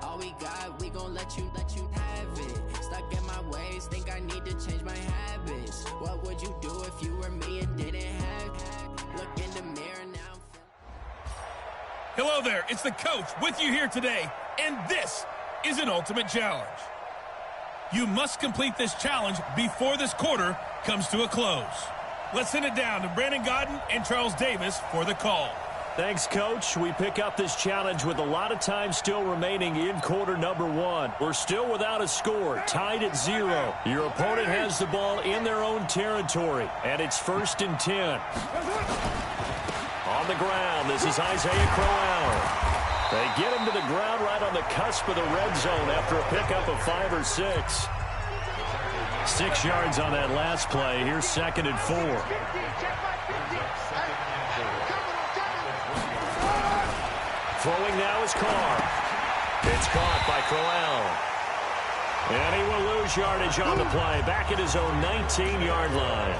S12: All we got, we gon' let you have it. Stuck in my ways, think I need to change my habits. What would you do if you were me and didn't have it? Look in the mirror now.
S13: Hello there, it's the coach with you here today, and this is an ultimate challenge. You must complete this challenge before this quarter comes to a close. Let's send it down to Brandon Godden and Charles Davis for the call.
S4: Thanks, Coach. We pick up this challenge with a lot of time still remaining in quarter number one. We're still without a score, tied at 0. Your opponent has the ball in their own territory, and it's 1st and 10. On the ground, this is Isaiah Crowell. They get him to the ground right on the cusp of the red zone after a pickup of 5 or 6. 6 yards on that last play. Here's 2nd and 4. Throwing now is Carr. It's caught by Crowell. And he will lose yardage on the play. Back at his own 19-yard line.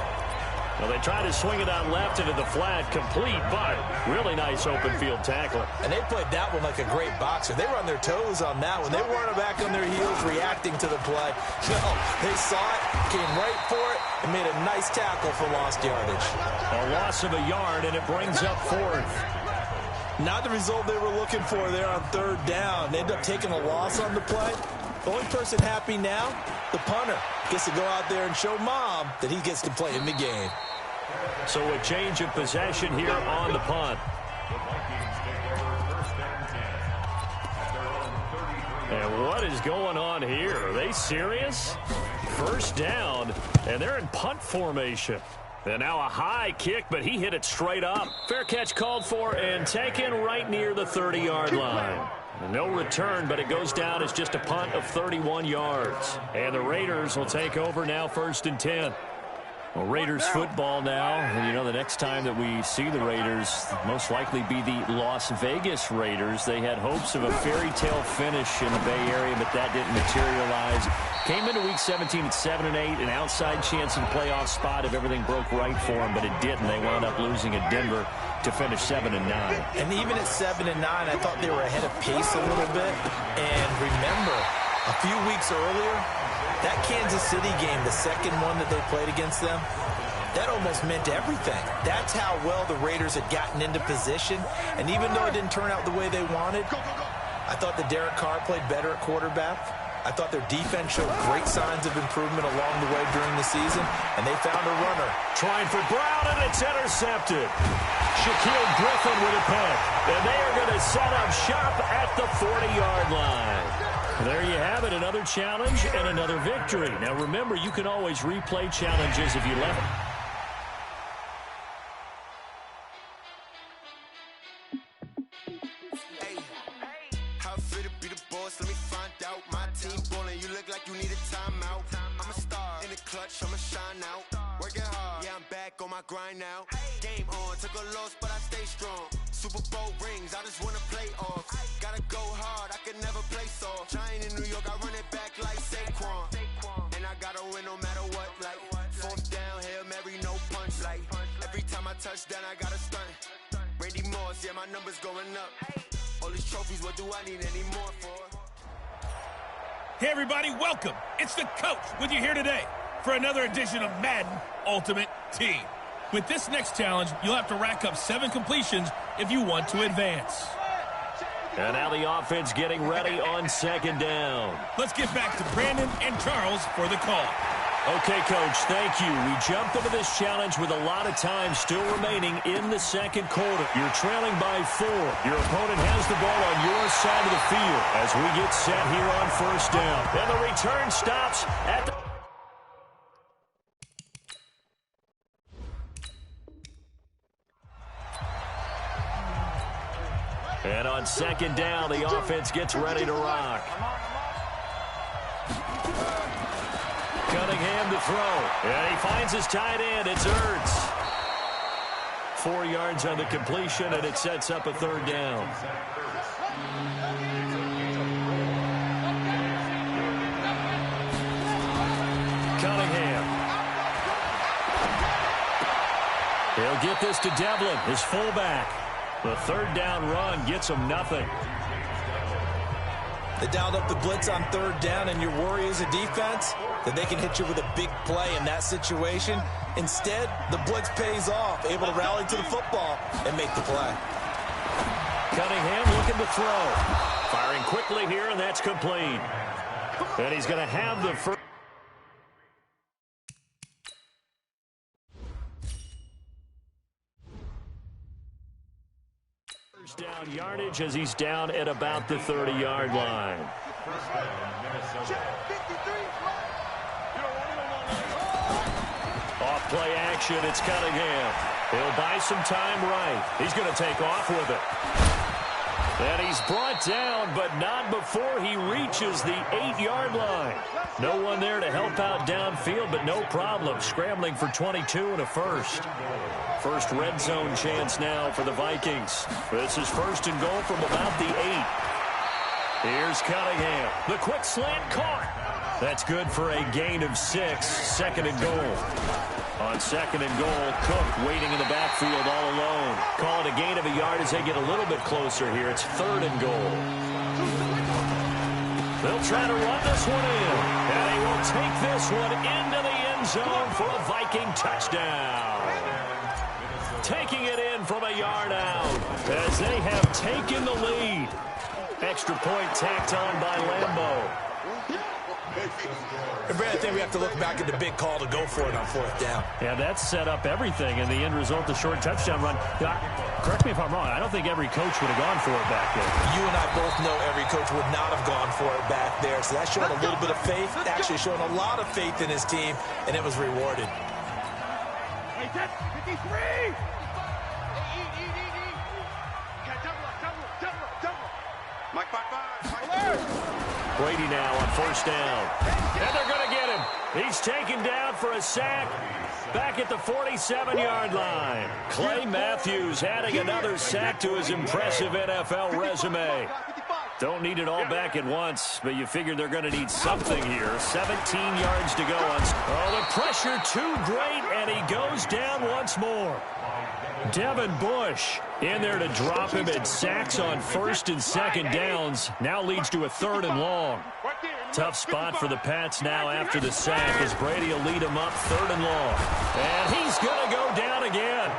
S4: Well, they try to swing it out left into the flat, complete, but really nice open field tackle.
S5: And they played that one like a great boxer. They were on their toes on that one. They weren't back on their heels reacting to the play. No, they saw it, came right for it, and made a nice tackle for lost yardage.
S4: A loss of a yard, and it brings up 4th.
S5: Not the result they were looking for there on 3rd down. They end up taking a loss on the play. The only person happy now, the punter, gets to go out there and show Mom that he gets to play in the game.
S4: So a change of possession here on the punt. And what is going on here? Are they serious? 1st down, and they're in punt formation. And now a high kick, but he hit it straight up. Fair catch called for and taken right near the 30-yard line. No return, but it goes down as just a punt of 31 yards. And the Raiders will take over now, 1st and 10. Well, Raiders football now, and you know the next time that we see the Raiders most likely be the Las Vegas Raiders. They had hopes of a fairy tale finish in the Bay Area, but that didn't materialize. Came into Week 17 at 7-8, an outside chance in the playoff spot if everything broke right for them, but it didn't. They wound up losing at Denver to finish 7-9.
S5: And even at 7-9, I thought they were ahead of pace a little bit. And remember, a few weeks earlier, that Kansas City game, the second one that they played against them, that almost meant everything. That's how well the Raiders had gotten into position. And even though it didn't turn out the way they wanted, I thought that Derek Carr played better at quarterback. I thought their defense showed great signs of improvement along the way during the season, and they found a runner.
S4: Trying for Brown, and it's intercepted. Shaquille Griffin with a pick, and they are going to set up shop at the 40-yard line. There you have it, another challenge and another victory. Now remember, you can always replay challenges if you left.
S3: Hey, how fit to be the boss? Let me find out. My team ballin', you look like you need a timeout. I'm a star in the clutch, I'ma shine out. Working hard, yeah, I'm back on my grind now. Game on, took a loss, but I stay strong. Super Bowl rings, I just wanna play off. Gotta go hard, I can never play soft. Giant in New York, I run it back like Saquon. And I gotta win no matter what, like 4th down, Hail Mary, no punch. Like every time I touch down, I gotta stunt. Randy Moss, yeah, my number's going up. All these trophies, what do I need any more for?
S13: Hey, everybody, welcome. It's the coach with you here today for another edition of Madden Ultimate Team. With this next challenge, you'll have to rack up 7 completions if you want to advance.
S4: And now the offense getting ready on second down.
S13: Let's get back to Brandon and Charles for the call.
S4: Okay, Coach, thank you. We jumped into this challenge with a lot of time still remaining in the second quarter. You're trailing by 4. Your opponent has the ball on your side of the field as we get set here on first down. And the return stops at the... And on second down, the offense gets ready to rock. Cunningham to throw. And he finds his tight end. It's Ertz. 4 yards on the completion, and it sets up a third down. Cunningham. He'll get this to Devlin, his fullback. The third down run gets him nothing.
S5: They dialed up the blitz on third down, and your worry as a defense that they can hit you with a big play in that situation. Instead, the blitz pays off, able to rally to the football and make the play.
S4: Cunningham looking to throw. Firing quickly here, and that's complete. And he's going to have the first. Down yardage as he's down at about the 30-yard line. Off play action, it's Cunningham. He'll buy some time right. He's going to take off with it. And he's brought down, but not before he reaches the 8-yard line. No one there to help out downfield, but no problem. Scrambling for 22 and a first. First red zone chance now for the Vikings. This is first and goal from about the 8. Here's Cunningham. The quick slant caught. That's good for a gain of 6. Second and goal. On second and goal, Cook waiting in the backfield all alone. Call it a gain of a yard as they get a little bit closer here. It's third and goal. They'll try to run this one in. And he will take this one into the end zone for a Viking touchdown. Taking it in from a yard out as they have taken the lead. Extra point tacked on by Lambeau.
S5: And Brad, I think we have to look back at the big call to go for it on fourth down.
S4: Yeah, that's set up everything, and the end result, the short touchdown run. Correct me if I'm wrong, I don't think every coach would have gone for it back there.
S5: You and I both know every coach would not have gone for it back there, so that's showing a little bit of faith, actually showing a lot of faith in his team, and it was rewarded.
S8: Hey, that's 53!
S7: Mike 5-5.
S4: Brady now on first down. And they're going to get him. He's taken down for a sack back at the 47-yard line. Clay Matthews adding another sack to his impressive NFL resume. Don't need it all back at once, but you figure they're going to need something here. 17 yards to go. Oh, the pressure too great, and he goes down once more. Devin Bush in there to drop him at sacks on first and second downs. Now leads to a third and long. Tough spot for the Pats now after the sack as Brady will lead him up third and long. And he's going to go down again.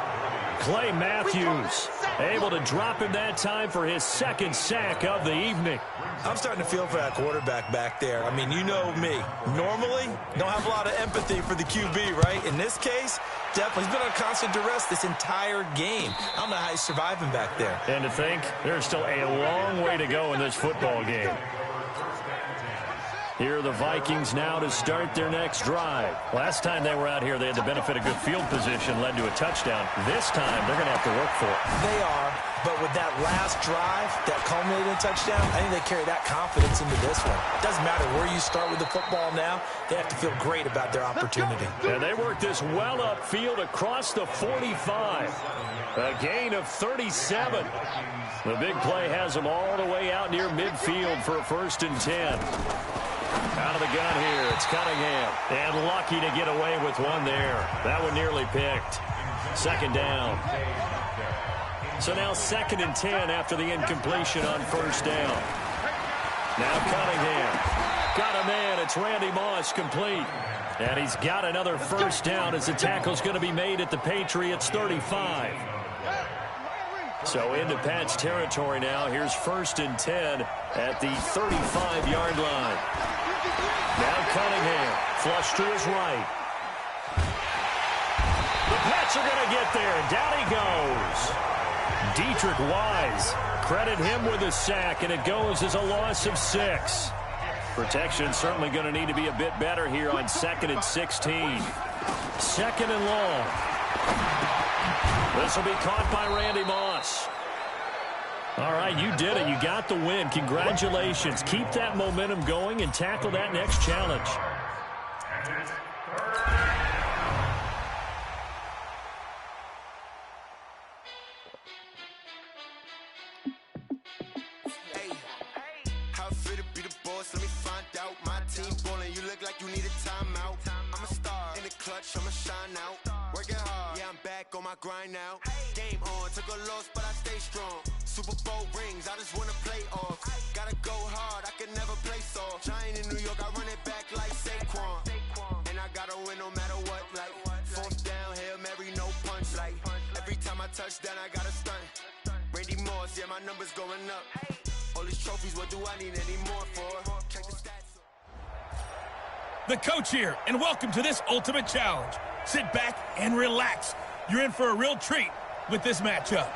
S4: Clay Matthews able to drop him that time for his second sack of the evening.
S5: I'm starting to feel for that quarterback back there. I mean, you know me. Normally, don't have a lot of empathy for the QB, right? In this case, definitely he's been on constant duress this entire game. I don't know how he's surviving back there.
S4: And to think, there's still a long way to go in this football game. Here are the Vikings now to start their next drive. Last time they were out here, they had the benefit of good field position, led to a touchdown. This time, they're going to have to work for it.
S5: They are, but with that last drive that culminated in a touchdown, I think they carry that confidence into this one. Doesn't matter where you start with the football now, they have to feel great about their opportunity.
S4: And they work this well upfield across the 45. A gain of 37. The big play has them all the way out near midfield for a first and 10. Out of the gun here, it's Cunningham. And lucky to get away with one there. That one nearly picked. Second down. So now second and 10 after the incompletion on first down. Now Cunningham. Got a man. It's Randy Moss complete. And he's got another first down as the tackle's going to be made at the Patriots' 35. So into Pat's territory now. Here's 1st and 10 at the 35-yard line. Now Cunningham, flush to his right. The Pats are going to get there. Down he goes. Dietrich Wise, credit him with a sack, and it goes as a loss of 6. Protection certainly going to need to be a bit better here on 2nd and 16. 2nd and long. This will be caught by Randy Moss. All right, you did it. You got the win. Congratulations. Keep that momentum going and tackle that next challenge.
S3: I'ma shine out, working hard, yeah, I'm back on my grind now. Game on, took a loss, but I stay strong. Super Bowl rings, I just wanna play off. Gotta go hard, I can never play soft. Giant in New York, I run it back like Saquon. And I gotta win no matter what, like 4th down, Hail Mary, no punch. Like every time I touch down, I gotta stunt. Randy Moss, yeah, my numbers going up. All these trophies, what do I need any more for? Check the stats.
S13: The coach here, and welcome to this Ultimate Challenge. Sit back and relax. You're in for a real treat with this matchup.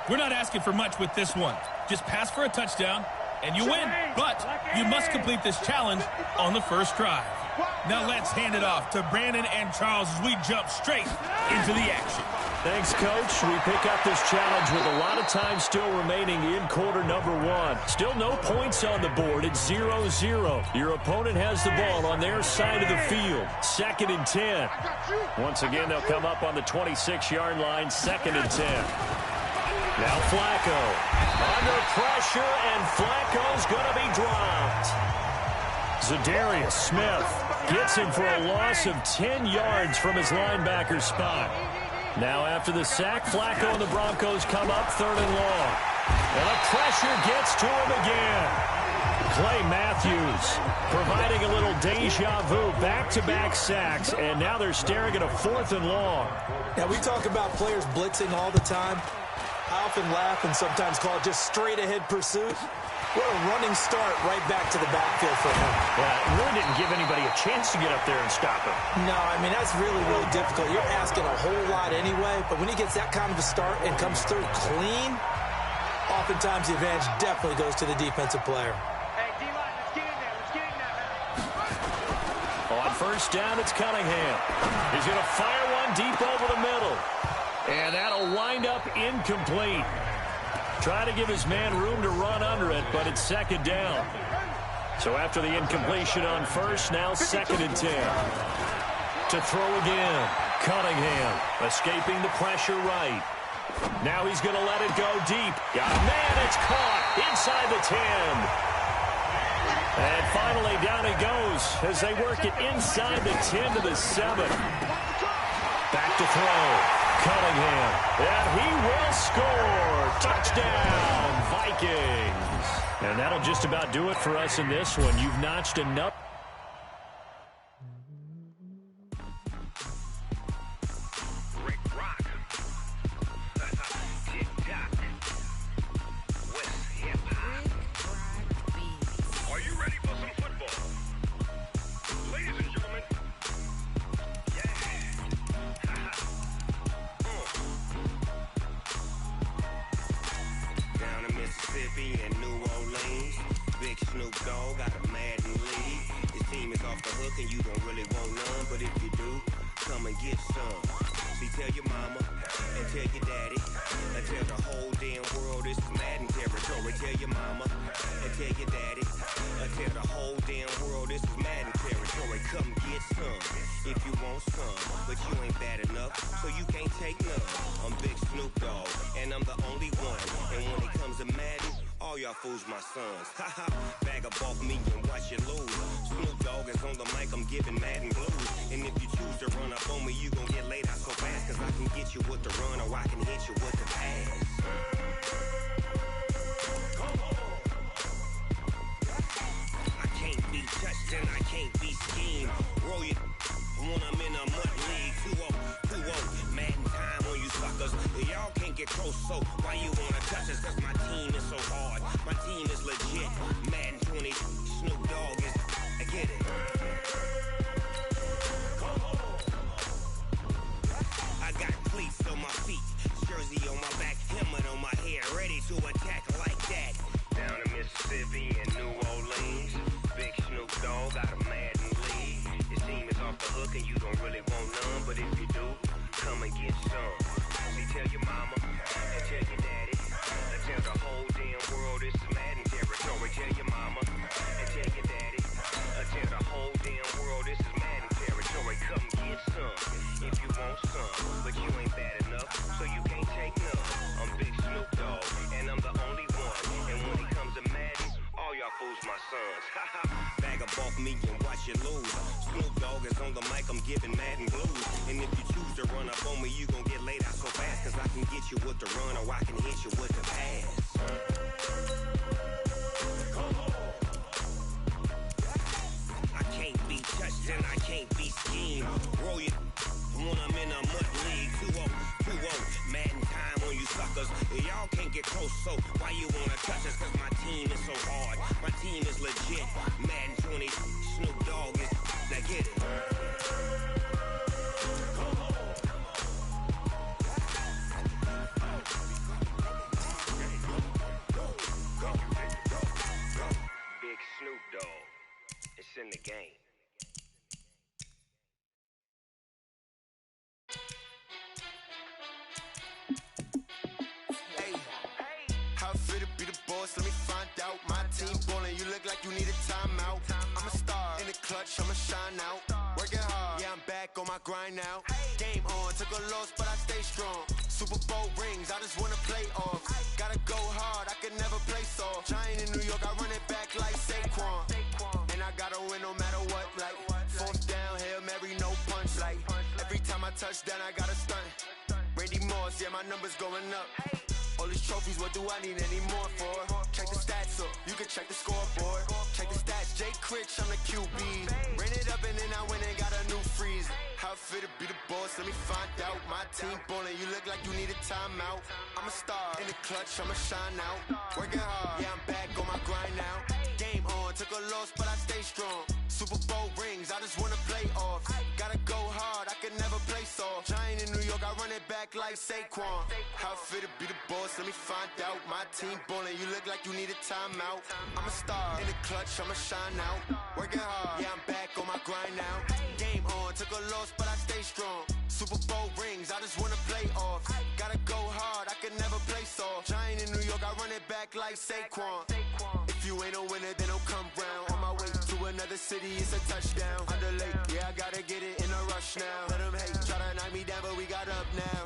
S13: We're not asking for much with this one. Just pass for a touchdown, and you win. But you must complete this challenge on the first drive. Now let's hand it off to Brandon and Charles as we jump straight into the action.
S4: Thanks, Coach. We pick up this challenge with a lot of time still remaining in quarter number 1. Still no points on the board. It's 0-0. Your opponent has the ball on their side of the field. 2nd and 10. Once again, they'll come up on the 26-yard line. 2nd and 10. Now Flacco. Under pressure, and Flacco's going to be dropped. Zadarius Smith gets him for a loss of 10 yards from his linebacker spot. Now after the sack, Flacco and the Broncos come up 3rd and long. And the pressure gets to him again. Clay Matthews providing a little deja vu, back-to-back sacks, and now they're staring at a 4th and long.
S5: Now we talk about players blitzing all the time. I often laugh and sometimes call it just straight-ahead pursuit. What a running start right back to the backfield for him.
S4: Yeah, it really didn't give anybody a chance to get up there and stop him.
S5: No, I mean, that's really, really difficult. You're asking a whole lot anyway, but when he gets that kind of a start and comes through clean, oftentimes the advantage definitely goes to the defensive player.
S8: Hey, D-line, let's get in there. Let's get in there.
S4: On 1st down, it's Cunningham. He's going to fire one deep over the middle. And that'll wind up incomplete. Trying to give his man room to run under it, but it's 2nd down. So after the incompletion on 1st, now 2nd and 10. To throw again. Cunningham escaping the pressure right. Now he's going to let it go deep. Got a man, it's caught inside the 10. And finally down he goes as they work it inside the 10 to the 7. Back to throw. Cunningham, and he will score. Touchdown, Vikings. And that'll just about do it for us in this one. You've notched enough.
S11: Rick Rock. Tick-tock. West hip-hop. Are you ready for some football? Ladies and gentlemen. Mississippi and New Orleans, Big Snoop Dogg got a Madden league. His team is off the hook and you don't really want none, but if you do, come and get some. See, tell your mama and tell your daddy and tell the whole damn world this is Madden territory. Tell your mama and tell your daddy and tell the whole damn world this is Madden territory. Come get some if you want some, but you ain't bad enough, so you can't take none. I'm Big Snoop Dogg and I'm the only one, and when it comes to Madden, all y'all fools my sons. Haha, bag up off me and watch you lose. Snoop Dogg is on the mic, I'm giving Madden blues. And if you choose to run up on me, you gon' get laid out so fast, cause I can get you with the run or I can hit you with the pass. Come on. I can't be touched get close, so why you wanna touch us? Cause my team is so hard. My team is legit. Madden 20, Snoop Dogg is, I get it. I got cleats on my feet, jersey on my back, helmet on my head, ready to attack like that. Down in Mississippi and New Orleans, big Snoop Dogg got a Madden league. Your team is off the hook and you don't really want none, but if you do, come and get some. See, tell your mama and tell your daddy, and tell the whole damn world this is Madden territory. Tell your mama and tell your daddy, and tell the whole damn world this is Madden territory. Come get some if you want some, but you ain't bad enough, so you can't take none. I'm Big Snoop Dogg, and I'm the only one. And when it comes to Madden, all y'all fools my sons. Bag a bulk me and watch you lose. Snoop Dogg is on the mic, I'm giving Madden blues. And if you choose to run up on me, you gon' get laid out so fast. Cause I can get you with the run or I can hit you with the pass. I can't be touched and I can't be schemed. Roll you when I'm in a mud league. 2-0, 2-0, Madden time on you suckers. Y'all can't get close, so why you wanna touch us? Cause my team is so hard. My team is legit. Madden 20, Snoop Dogg is, now get it. Big Snoop Dogg, it's in the game.
S3: How fit to be the boss? Let me find out. My team ballin', you look like you need a timeout. I'm a star in the clutch, I'ma shine out. Working hard, yeah, I'm back on my grind now. Game on, took a loss, but I stay strong. Super Bowl rings, I just wanna play off. Gotta go hard, I can never play soft. Giant in New York, I run it back like Saquon. And I gotta win no matter what, like fourth down, Hail Mary, no punch. Like every time I touch down, I gotta stunt. Randy Moss, yeah, my numbers going up. All these trophies, what do I need any more for? Check the stats up, you can check the scoreboard. Check the stats, Jay Critch, I'm the QB. Ran it up and then I went and got a new freeze. How fit to be the boss, let me find out. My team ballin', you look like you need a timeout. I'm a star in the clutch, I'ma shine out. Working hard, yeah, I'm back on my grind now. Game on, took a loss, but I stay strong. Super Bowl rings, I just wanna play off. Gotta go hard, I can never play soft. Giant in New York, I run it back like Saquon. How fit to be the boss, let me find out. My team ballin', you look like you need a timeout. I'm a star in the clutch, I'ma shine out. Working hard, yeah, I'm back on my grind now. Game on, took a loss, but I stay strong. Super Bowl rings, I just wanna play off. Gotta go hard, I can never play soft. Giant in New York, I run it back like Saquon. If you ain't a winner, then don't come round. On my way to another city, it's a touchdown. Under late, yeah, I gotta get it in a rush now. Let them hate, try to knock me down, but we got up now.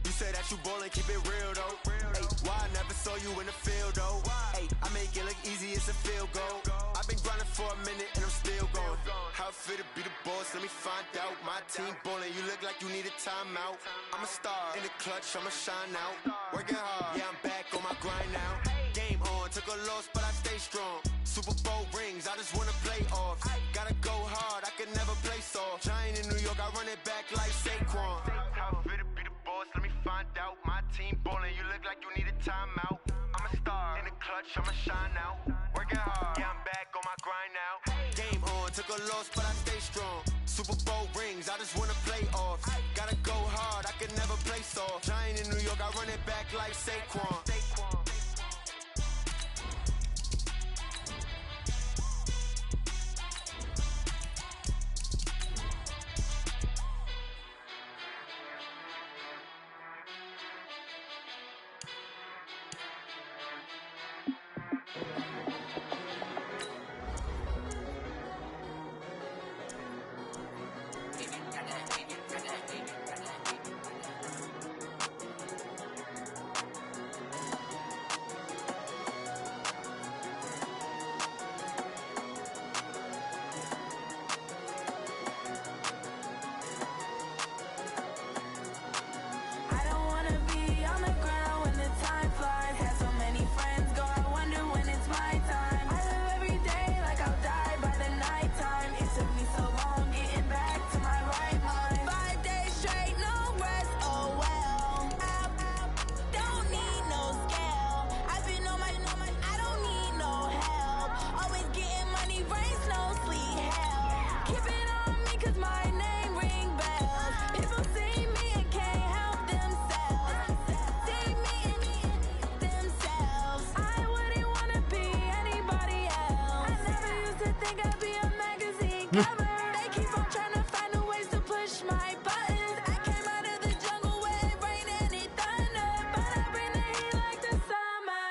S3: You say that you ballin', keep it real though. Hey, why I never saw you in the field though? Hey, I make it look easy, it's a field goal. I've been grinding for a minute and I'm still going. How fit to be the boss, let me find out. My team ballin', you look like you need a timeout. I'm a star in the clutch, I'ma shine out. Working hard, yeah, I'm back on my grind now. Game on, took a loss, but I stay strong. Super Bowl rings, I just wanna play off. Gotta go hard, I can never play soft. Giant in New York, I run it back like Saquon. How fit to be the boss, let me find out. My team ballin', you look like you need a timeout. I'm a star in the clutch, I'ma shine out. Working hard, yeah, I'm back on my grind now. Game on, took a loss, but I stay strong. Super Bowl rings, I just wanna play off. Gotta go hard, I can never play soft. Giant in New York, I run it back like Saquon.
S14: glamour. They keep on trying to find new ways to push my buttons. I came out of the jungle where it rained and it thunder, but I bring the heat like the summer.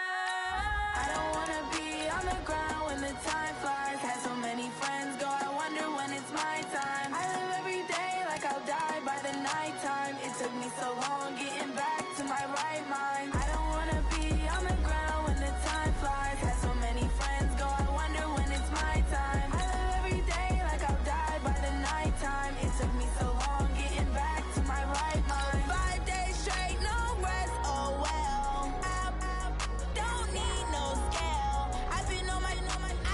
S14: I don't wanna be on the ground when the time flies. Had so many friends go, I wonder when it's my time. I live every day like I'll die by the nighttime. It took me so long getting back to my right mind. I don't wanna be on the ground when the time flies. Had so many friends go, I wonder when it's my time. I live every day like I'll die by the nighttime. It took me so long getting back to my right mind. 5 days straight, no rest, oh well. I don't need no scale. I've been on my,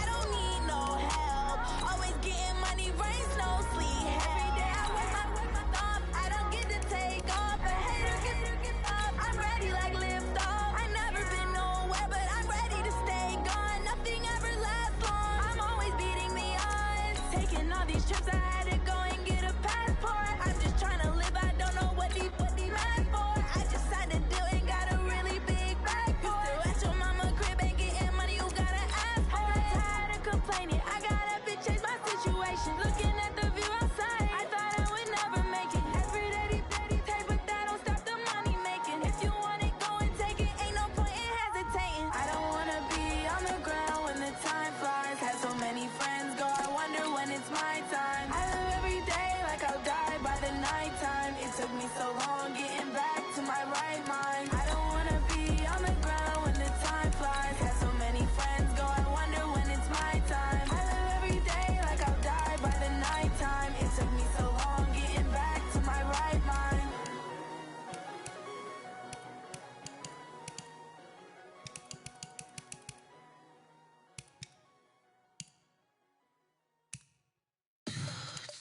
S14: I don't need no help. Always getting money, rain, snow, sleet, every day I work my thumb. I don't get to take off, but haters get up. I'm ready like lift off. I never been nowhere, but I'm ready to stay gone. Nothing ever lasts long. I'm always beating the odds. Taking all these trips, I had to go and get a passport. I'm just trying to live, I don't know what the mad for. I just had to do it, got a really big bag for it. Still at your mama crib, ain't getting money, you gotta ask for it. I got tired of complaining, I got up and changed my situation. Looking at the view outside, I thought I would never make it. Every day, take, but that don't stop the money making. If you want it, go and take it, ain't no point in hesitating. I don't wanna be on the ground when the time flies. Had so many friends go, I wonder when it's my time. I live every day like I'll die by the nighttime. It took me so long getting back to my right mind. I don't wanna be on the ground when the time flies. Had so many friends go, I wonder when it's my time. I live every day like I'll die by the nighttime. It took me so long getting back to my right mind.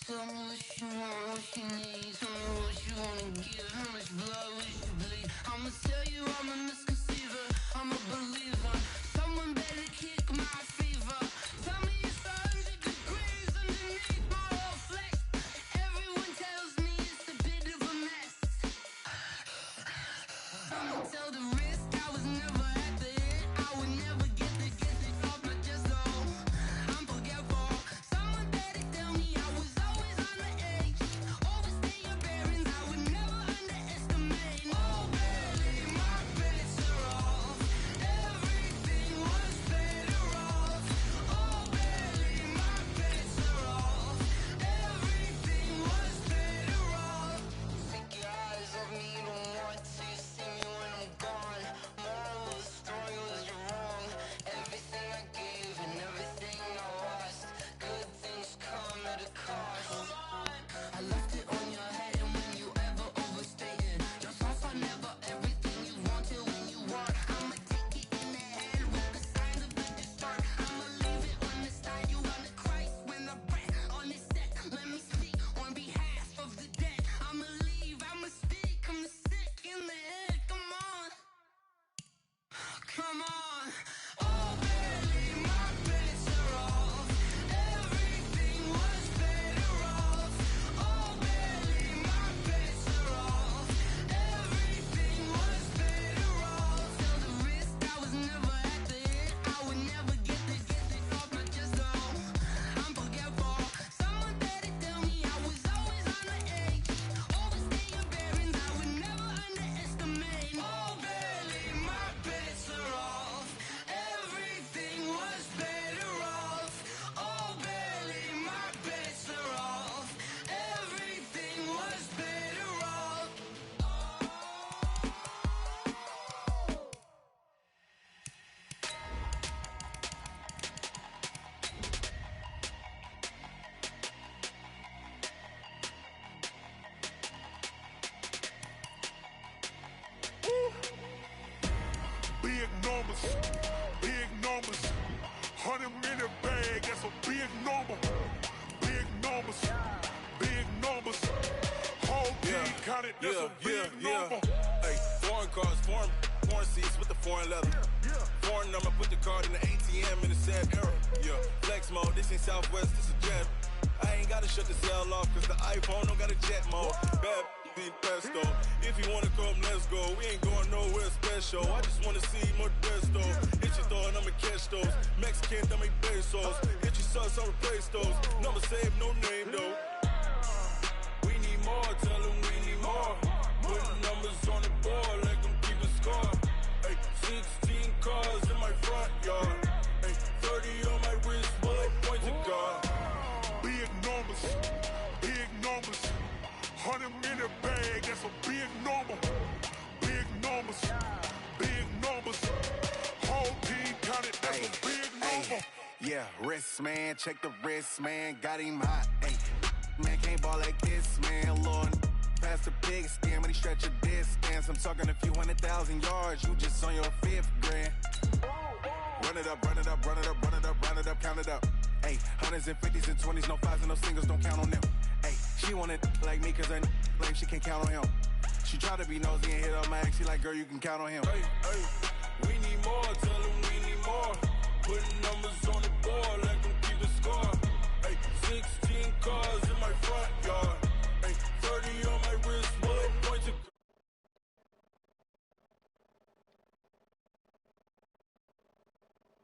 S10: Tell me what you want, what you need. Tell me what you wanna give. How much blood will you bleed? I'ma tell you I'm a misconceiver. I'm a believer. Someone better kick my fever. Tell me it's 100 degrees underneath my whole flesh. Everyone tells me it's a bit of a mess. I'ma tell the risk I was never at the end. I would never get it off my chest though. I'm forgetful. Someone better tell me I was always on the edge. Overstay your bearings, I would never underestimate. Oh baby, my bets are off. Everything was better off. Oh baby, my bets are off. Everything was better off. Take your eyes off me, don't want to see me when I'm gone. Moral of the story was you're wrong. Everything I gave and everything I lost. Good things come at a cost. I left it on your head, and when you ever overstay it, just off I never everything you wanted when you want. I'ma take it in the head with the signs of the distort. I'ma leave it on the side. You on the Christ when I breath on this set. Let me speak on behalf of the dead. I'ma leave, I'ma speak. I'm sick in the head. Come on, come on. Oh baby, my bets are off. Everything was better off. Oh baby, my bets are off. Everything was better off. Tell the risk I was never at the end. I would never get it off my chest though. I'm forgetful. Someone better tell me I was always on the edge. Overstay your bearings, I would never underestimate. Oh baby, my bets are off. Everything was better off. Oh baby, my bets are off. Everything was better off.
S6: Big numbers, big numbers. 100-minute bag, that's a big number. Big numbers, big numbers. Whole team counted, that's a big number.
S5: Hey, foreign cars, foreign seats with the foreign leather. Foreign number, put the card in the ATM in the sad era. Yeah, flex mode, this ain't Southwest, this a jet. I ain't gotta shut the cell off, cause the iPhone don't got a jet mode. Bad be pesto. If
S15: If you wanna come, let's go. We ain't going nowhere special. I just wanna see Modesto. Hit your throw and I'ma catch those. Mexican, that make pesos. Hit your sus, I'll replace those. Number save, no name though. We need more, tell them we need more. Putting numbers on the board, let them keep a score. Ay, 16 cars in my front yard. Ay, 30 on my wrist, bullet point to God.
S6: Big numbers, big numbers. 100 minute bag, that's a big number. Big numbers, big numbers. Whole team counted, that's a big number.
S16: Yeah, wrist man, check the wrist man, got him hot. Ay, man can't ball like this, man. Lord, past the pig skin when he stretch a distance. I'm talking a few 100,000 yards, you just on your 5th grand. Run it up, run it up, run it up, run it up, run it up, count it up. Ay, hundreds and 50s and 20s, no 5s and no singles, don't count on them. Ay, she wanted like me cause her lame, she can't count on him. She tried to be nosy and hit up my ex, she like, girl, you can count on him.
S15: Hey, hey, we need more, tell them we need more. Putting numbers on the board,